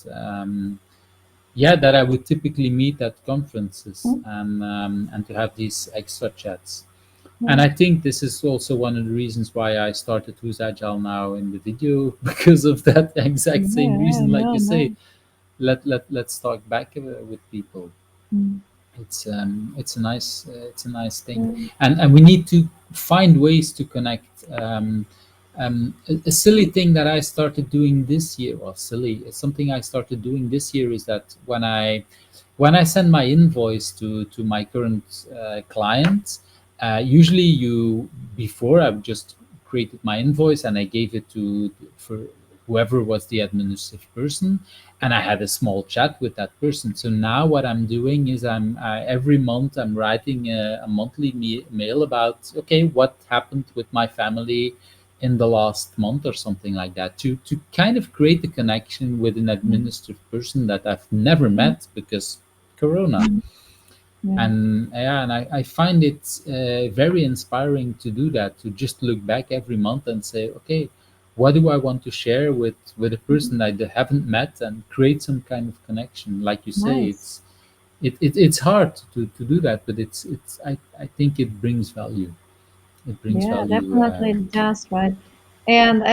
yeah, that I would typically meet at conferences and to have these extra chats. And Yeah, I think this is also one of the reasons why I started Who's Agile now in the video because of that exact same yeah, reason. Like no, you say, no. let's talk back with people. Mm. It's a nice thing, Mm. and we need to find ways to connect. A silly thing that I started doing this year, well, silly, it's something I started doing this year is that when I send my invoice to my current client, usually you before I've just created my invoice and I gave it to for whoever was the administrative person, and I had a small chat with that person. So now what I'm doing is every month I'm writing a monthly mail about okay what happened with my family in the last month or something like that to kind of create a connection with an Mm. administrative person that I've never Mm. met because Corona. Mm. Yeah, And yeah, and I find it very inspiring to do that, to just look back every month and say, okay, what do I want to share with a person I haven't met and create some kind of connection. Like you say, nice. it's hard to do that, but I think it brings value. It brings Yeah, value. definitely it does, right? And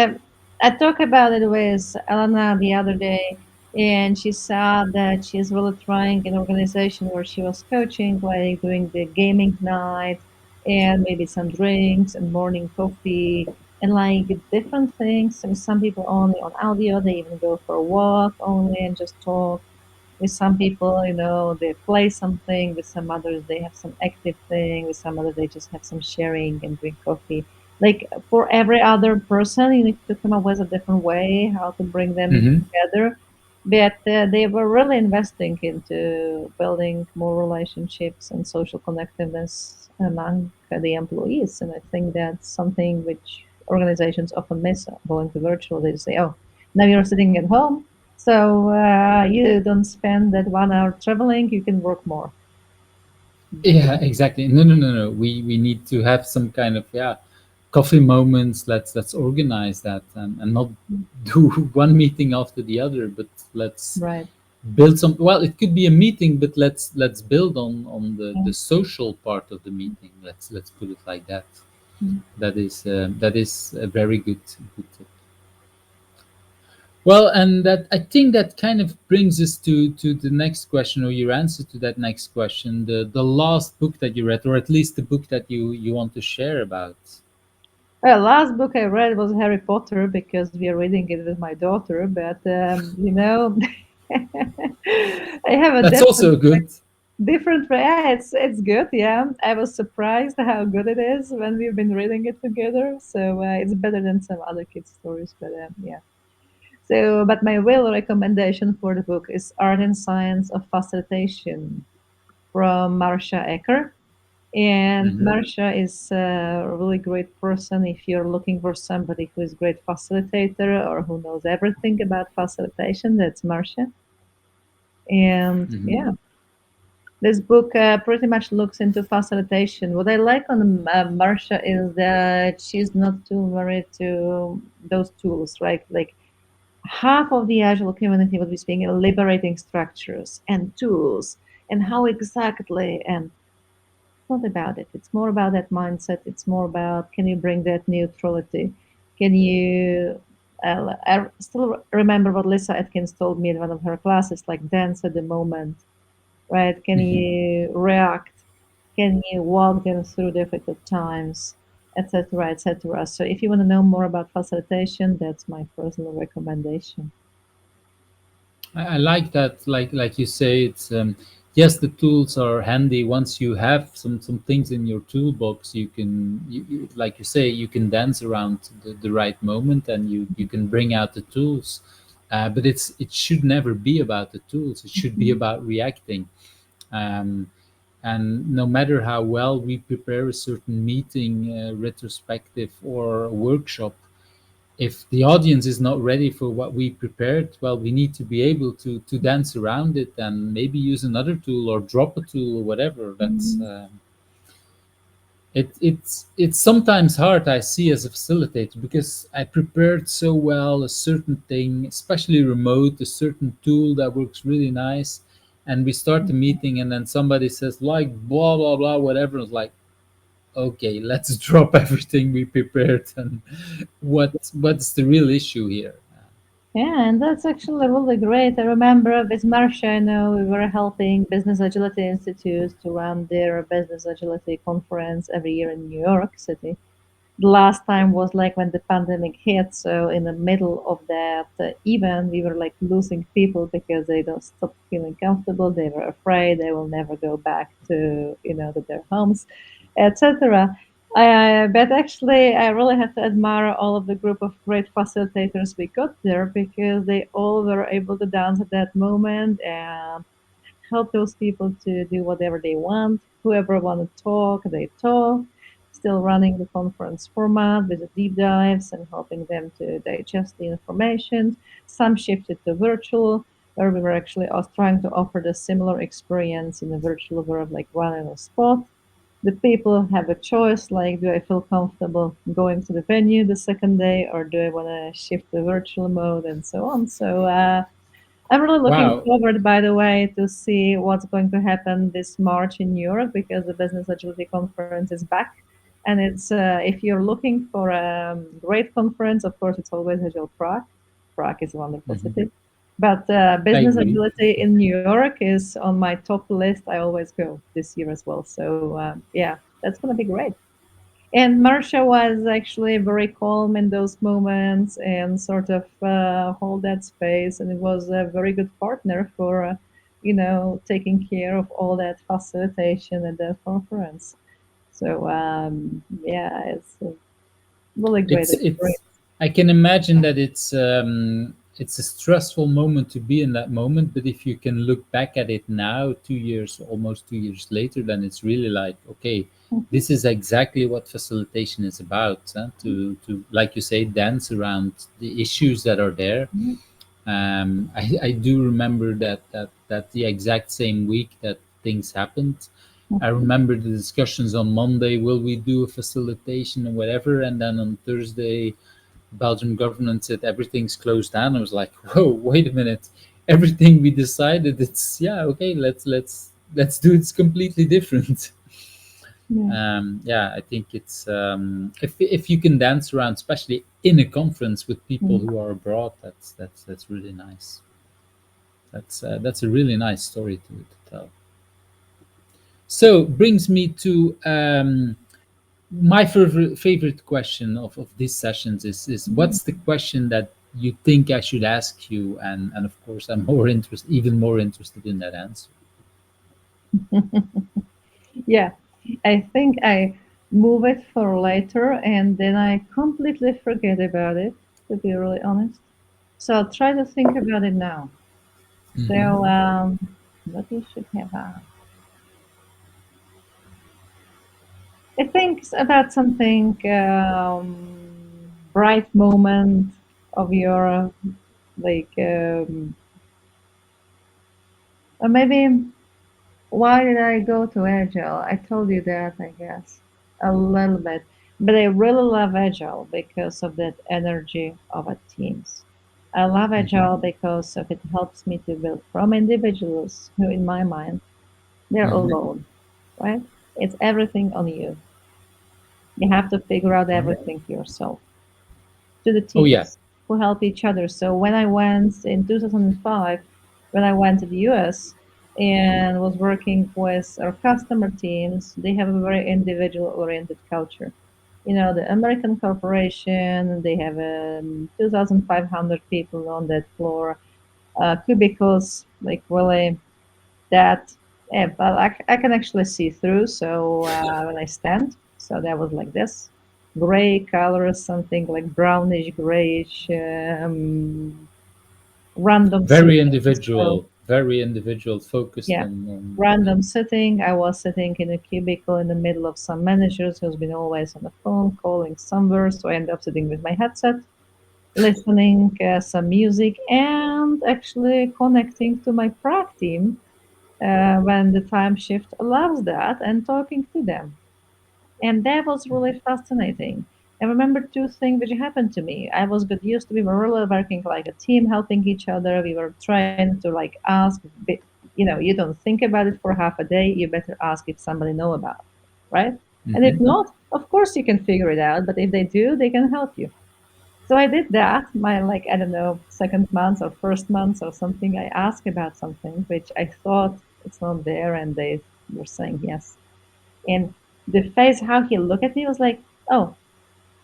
I talked about it with Elena the other day, and she said that she's really trying an organization where she was coaching, like doing the gaming night and maybe some drinks and morning coffee and like different things. And some people only on audio, they even go for a walk only and just talk. With some people, they play something. With some others, they have some active thing. With some others, they just have some sharing and drink coffee. Like for every other person, you need to come up with a different way how to bring them Hmm. together. But they were really investing into building more relationships and social connectiveness among the employees. And I think that's something which organizations often miss going to virtual. They say, oh, now you're sitting at home, so you don't spend that 1 hour traveling, you can work more. Yeah, exactly. No, no, no, no. We need to have some kind of, yeah, coffee moments. Let's organize that, and not do one meeting after the other, but let's Right. build some. Well, it could be a meeting, but let's build on the social part of the meeting. Let's put it like that. That is a very good tip. Well, and that, I think that kind of brings us to the next question, or your answer to that next question. The last book that you read, or at least the book that you want to share about. Well, last book I read was Harry Potter because we are reading it with my daughter. But I have a That's different also good. yeah, it's good. Yeah, I was surprised how good it is when we've been reading it together. So it's better than some other kids' stories. But yeah. So, but my real recommendation for the book is Art and Science of Facilitation from Marcia Ecker. And Hmm. Marcia is a really great person if you're looking for somebody who is great facilitator or who knows everything about facilitation. That's Marcia. And Hmm. yeah, this book pretty much looks into facilitation. What I like on Marcia is that she's not too married to those tools, right? Like half of the Agile community would be speaking liberating structures and tools and how exactly and it's not about it. It's more about that mindset. It's more about can you bring that neutrality? Can you? I still remember what Lisa Atkins told me in one of her classes, like dance at the moment, right? Can Hmm. you react? Can you walk them through difficult times, etc., etc.? So, if you want to know more about facilitation, that's my personal recommendation. I like that. Like you say, it's yes, the tools are handy. Once you have some things in your toolbox, like you say, you can dance around the right moment, and you can bring out the tools. But it should never be about the tools. It should be about reacting. Um, and no matter how well we prepare a certain meeting, retrospective, or a workshop, if the audience is not ready for what we prepared, well, we need to be able to dance around it and maybe use another tool or drop a tool or whatever. That's Mhm. it's sometimes hard, I see, as a facilitator, because I prepared so well a certain thing, especially remote, a certain tool that works really nice, and we start the meeting and then somebody says like blah blah blah whatever. It's like, okay, let's drop everything we prepared, and what's the real issue here? Yeah, and that's actually really great. I remember with Marcia, you know, we were helping Business Agility Institute to run their Business Agility conference every year in New York City. The last time was like when the pandemic hit, so in the middle of that event, we were like losing people because they don't stop feeling comfortable. They were afraid they will never go back to, to their homes, etc. But actually, I really have to admire all of the group of great facilitators we got there because they all were able to dance at that moment and help those people to do whatever they want. Whoever want to talk, they talk. Still running the conference format with the deep dives and helping them to digest the information. Some shifted to virtual, where we were actually trying to offer the similar experience in the virtual world, like one in a spot. The people have a choice, like, do I feel comfortable going to the venue the second day, or do I want to shift to virtual mode, and so on. So I'm really looking Wow. forward, by the way, to see what's going to happen this March in New York because the Business Agility Conference is back. And it's if you're looking for a great conference, of course, it's always Agile Prague. Prague is a wonderful Hmm. city. But I Business agree. Agility in New York is on my top list. I always go this year as well. So yeah, that's going to be great. And Marsha was actually very calm in those moments and sort of hold that space. And it was a very good partner for, taking care of all that facilitation at that conference. So yeah, it's a really great It's experience. I can imagine that it's it's a stressful moment to be in that moment, but if you can look back at it now, 2 years, almost 2 years later, then it's really like, okay, Mhm. this is exactly what facilitation is about, huh? To like you say, dance around the issues that are there. Mhm. I do remember that the exact same week that things happened, I Mhm. remember the discussions on Monday, will we do a facilitation or whatever, and then on Thursday Belgian government said everything's closed down. I was like, whoa, wait a minute. Everything we decided, it's yeah, okay, let's do it completely different. Yeah. Yeah, I think it's if you can dance around, especially in a conference with people Mhm. who are abroad, that's really nice. That's a really nice story to tell. So brings me to my favorite question of these sessions is what's the question that you think I should ask you, and of course I'm more interested, even more interested in that answer. Yeah, I think I move it for later and then I completely forget about it, to be really honest. So I'll try to think about it now. Hmm. So, what you should have asked. I think it's about something bright moment of your like, or maybe why did I go to Agile? I told you that, I guess, a little bit. But I really love Agile because of that energy of a teams. I love Hmm. Agile because of it helps me to build from individuals who, in my mind, they're Hmm. alone, right? It's everything on you. You have to figure out Hmm. everything yourself. To the Oh yeah. teams who help each other. So when I went in 2005, when I went to the US and was working with our customer teams, they have a very individual oriented culture. You know, the American corporation, they have 2,500 people on that floor, cubicles, like really that, yeah, but I can actually see through. So when I stand, so that was like this gray color, something like brownish grayish, random Very sitting. So individual, focused yeah, on random sitting. I was sitting in a cubicle in the middle of some managers who's been always on the phone calling somewhere. So I end up sitting with my headset, listening some music, and actually connecting to my prac team when the time shift allows that and talking to them. And that was really fascinating. I remember two things which happened to me. I was good used to we were really working like a team, helping each other. We were trying to like ask, you know, you don't think about it for half a day. You better ask if somebody know about it, right? And if hmm not, of course you can figure it out. But if they do, they can help you. So I did that. My like I don't know second month or first month or something. I asked about something which I thought it's not there, and they were saying yes. And the face how he looked at me was like, oh,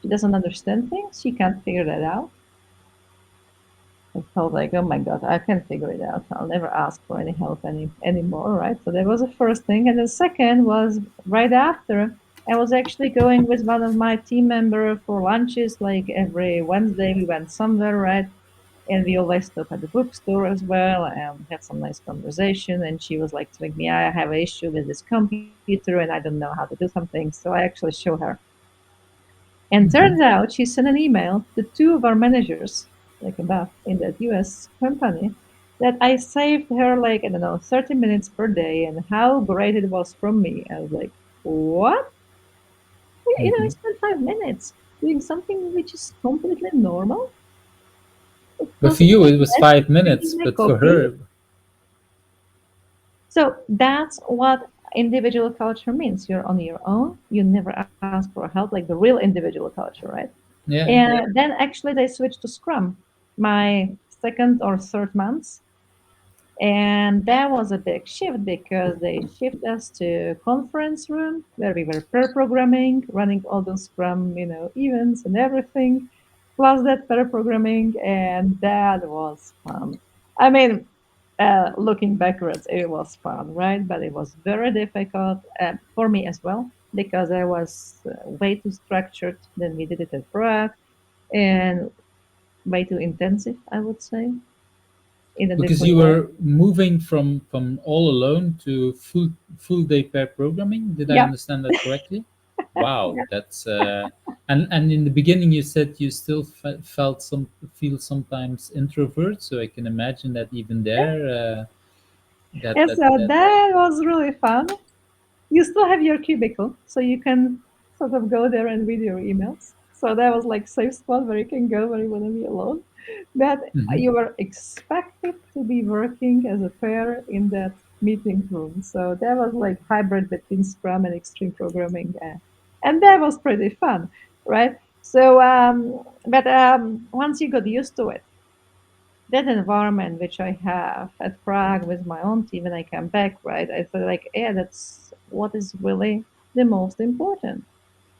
she doesn't understand things. She can't figure that out. I felt like, oh my god, I can figure it out. I'll never ask for any help anymore, right? So that was the first thing, and the second was right after. I was actually going with one of my team member for lunches, like every Wednesday. We went somewhere, right? And we always stop at the bookstore as well and had some nice conversation. And she was like telling me, I have an issue with this computer and I don't know how to do something. So I actually show her. And turns hmm out she sent an email to two of our managers, like above in that US company, that I saved her like, I don't know, 30 minutes per day and how great it was from me. I was like, what? You know, I hmm spent 5 minutes doing something which is completely normal. It But for costs you, me it was less than 5 minutes. drinking my But for coffee. her, So that's what individual culture means. You're on your own. You never ask for help, like the real individual culture, right? yeah. And then actually they switched to Scrum my second or third month. And that was a big shift because they shift us to conference room where we were pair programming, running all those Scrum, you know, events and everything, plus that pair programming, and that was fun. I mean, looking backwards, it was fun, right? But it was very difficult for me as well because I was way too structured. Then we did it at Prague, and way too intensive, I would say, in a Because different you way. were moving from all alone to full day pair programming. Did I Yeah. understand that correctly? Wow, Yeah. that's and in the beginning you said you still felt feel sometimes introvert. So I can imagine that even there, that And that so that that was really fun. You still have your cubicle, so you can sort of go there and read your emails. So that was like safe spot where you can go when you want to be alone. But Mhm. you were expected to be working as a pair in that meeting room. So that was like hybrid between Scrum and extreme programming, and that was pretty fun, right? So, but once you got used to it, that environment which I have at Prague with my own team when I come back, right? I feel like, yeah, that's what is really the most important.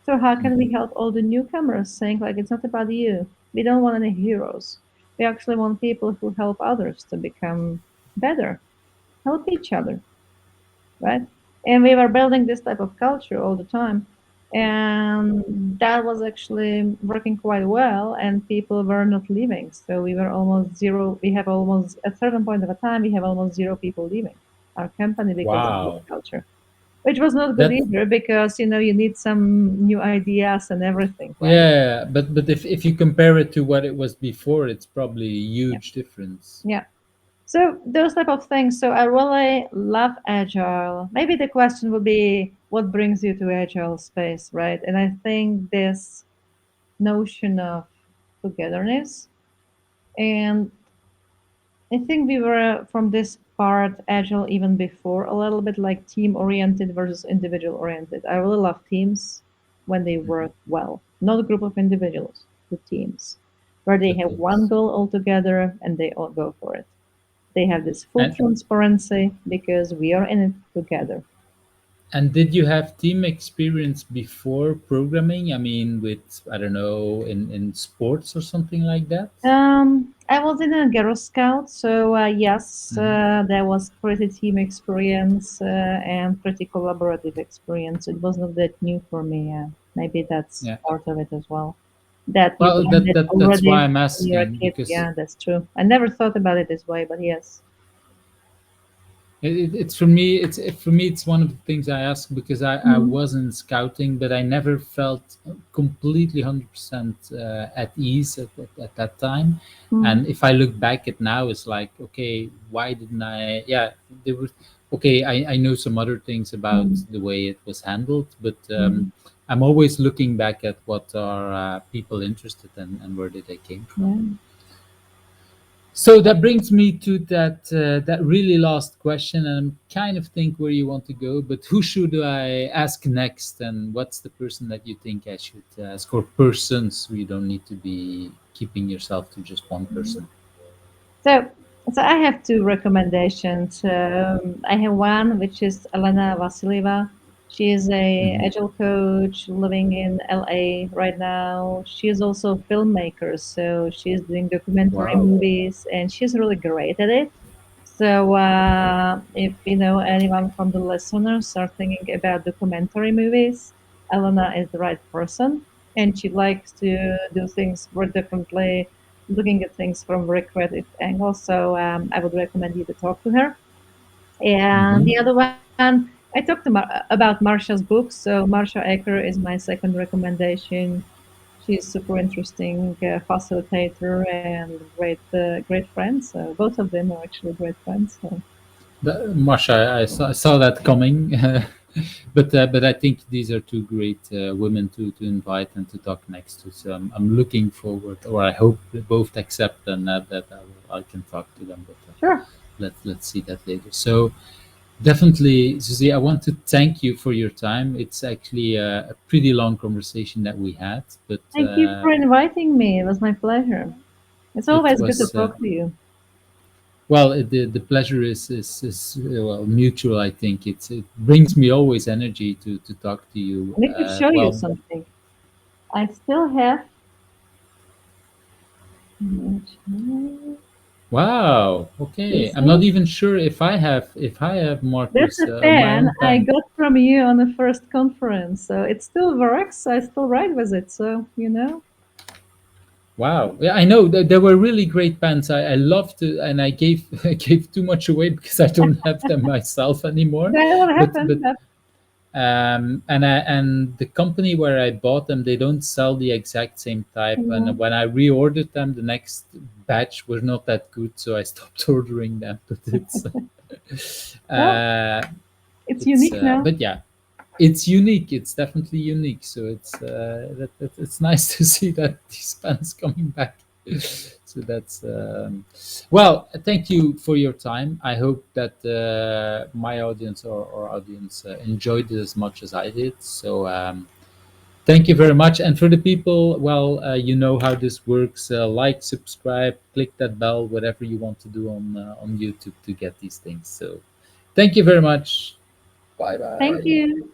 So how can Mhm. we help all the newcomers saying like it's not about you? We don't want any heroes. We actually want people who help others to become better, help each other, right? And we were building this type of culture all the time. And that was actually working quite well, and people were not leaving. So we were almost zero. We have almost, at a certain point of a time, we have almost zero people leaving our company because of this Wow, culture, which was not good that either because, you need some new ideas and everything, right? yeah, but if you compare it to what it was before, it's probably a Yeah. huge difference. Yeah. So those type of things. So I really love agile. Maybe the question would be, what brings you to agile space, right? And I think this notion of togetherness, and I think we were from this part agile even before, a little bit like team oriented versus individual oriented. I really love teams when they Mhm. work well, not a group of individuals, the teams, where they The have one teams. goal all together and they all go for it. They have this full And transparency because we are in it together. And did you have team experience before programming? I mean, with, I don't know, in sports or something like that? I was in a Girl Scout, so yes, Hmm. there was pretty team experience and pretty collaborative experience. It was not that new for me. Maybe that's Yeah. part of it as well. That you Well, learned it that's why already I'm when you're a asking kid. because Yeah, that's true. I never thought about it this way, but yes. it's for me. For me. It's one of the things I ask because I Mm, was in scouting, but I never felt completely 100% at ease at that time. mm, And if I look back at now, it's like, okay, why didn't I? Yeah, there was okay. I know some other things about mm, the way it was handled, but mm, I'm always looking back at what are people interested in and where did they came from. yeah. So that brings me to that really last question, and I'm kind of think where you want to go. But who should I ask next, and what's the person that you think I should ask, or persons? You don't need to be keeping yourself to just one person. So, so I have two recommendations. I have one which is Elena Vasilieva. She is a Hmm. agile coach living in LA right now. She is also a filmmaker, so she's doing documentary Wow. movies, and she's really great at it. So, if anyone from the listeners are thinking about documentary movies, Elena is the right person, and she likes to do things very differently, looking at things from a very creative angle. So I would recommend you to talk to her. And Hmm. the other one, I talked about Marsha's book. So Marsha Aker is my second recommendation. She's super interesting facilitator and great friend. So both of them are actually great friends. So Marsha, I saw that coming, but I think these are two great women to invite and to talk next to. So I'm looking forward, or I hope they both accept and that I can talk to them. But sure. let's see that later. So definitely, Susie, I want to thank you for your time. It's actually a pretty long conversation that we had, but Thank you for inviting me. It was my pleasure. It's it always good to was. talk to you. Well, the pleasure is well mutual. I think it brings me always energy to talk to you. I need to show you Well, something. I still have. wow. You Okay, I'm not see? even sure if I have That's markers a on my pen own I pen. got from you on the first conference. So it still works. I still write with it. So. Wow. Yeah, I know they were really great pants. I loved it, and I gave I gave too much away because I don't have them myself anymore. That what But happened. That and the company where I bought them, they don't sell the exact same type. And when I reordered them, the next batch were not that good, so I stopped ordering them. But well, uh, it's unique now. but yeah, it's unique. It's definitely unique. So it's nice to see that these bands coming back. So that's well. Thank you for your time. I hope that my audience or audience enjoyed it as much as I did. So thank you very much. And for the people, well, you know how this works. Like, subscribe, click that bell, whatever you want to do on YouTube to get these things. So thank you very much. Bye Thank bye. you.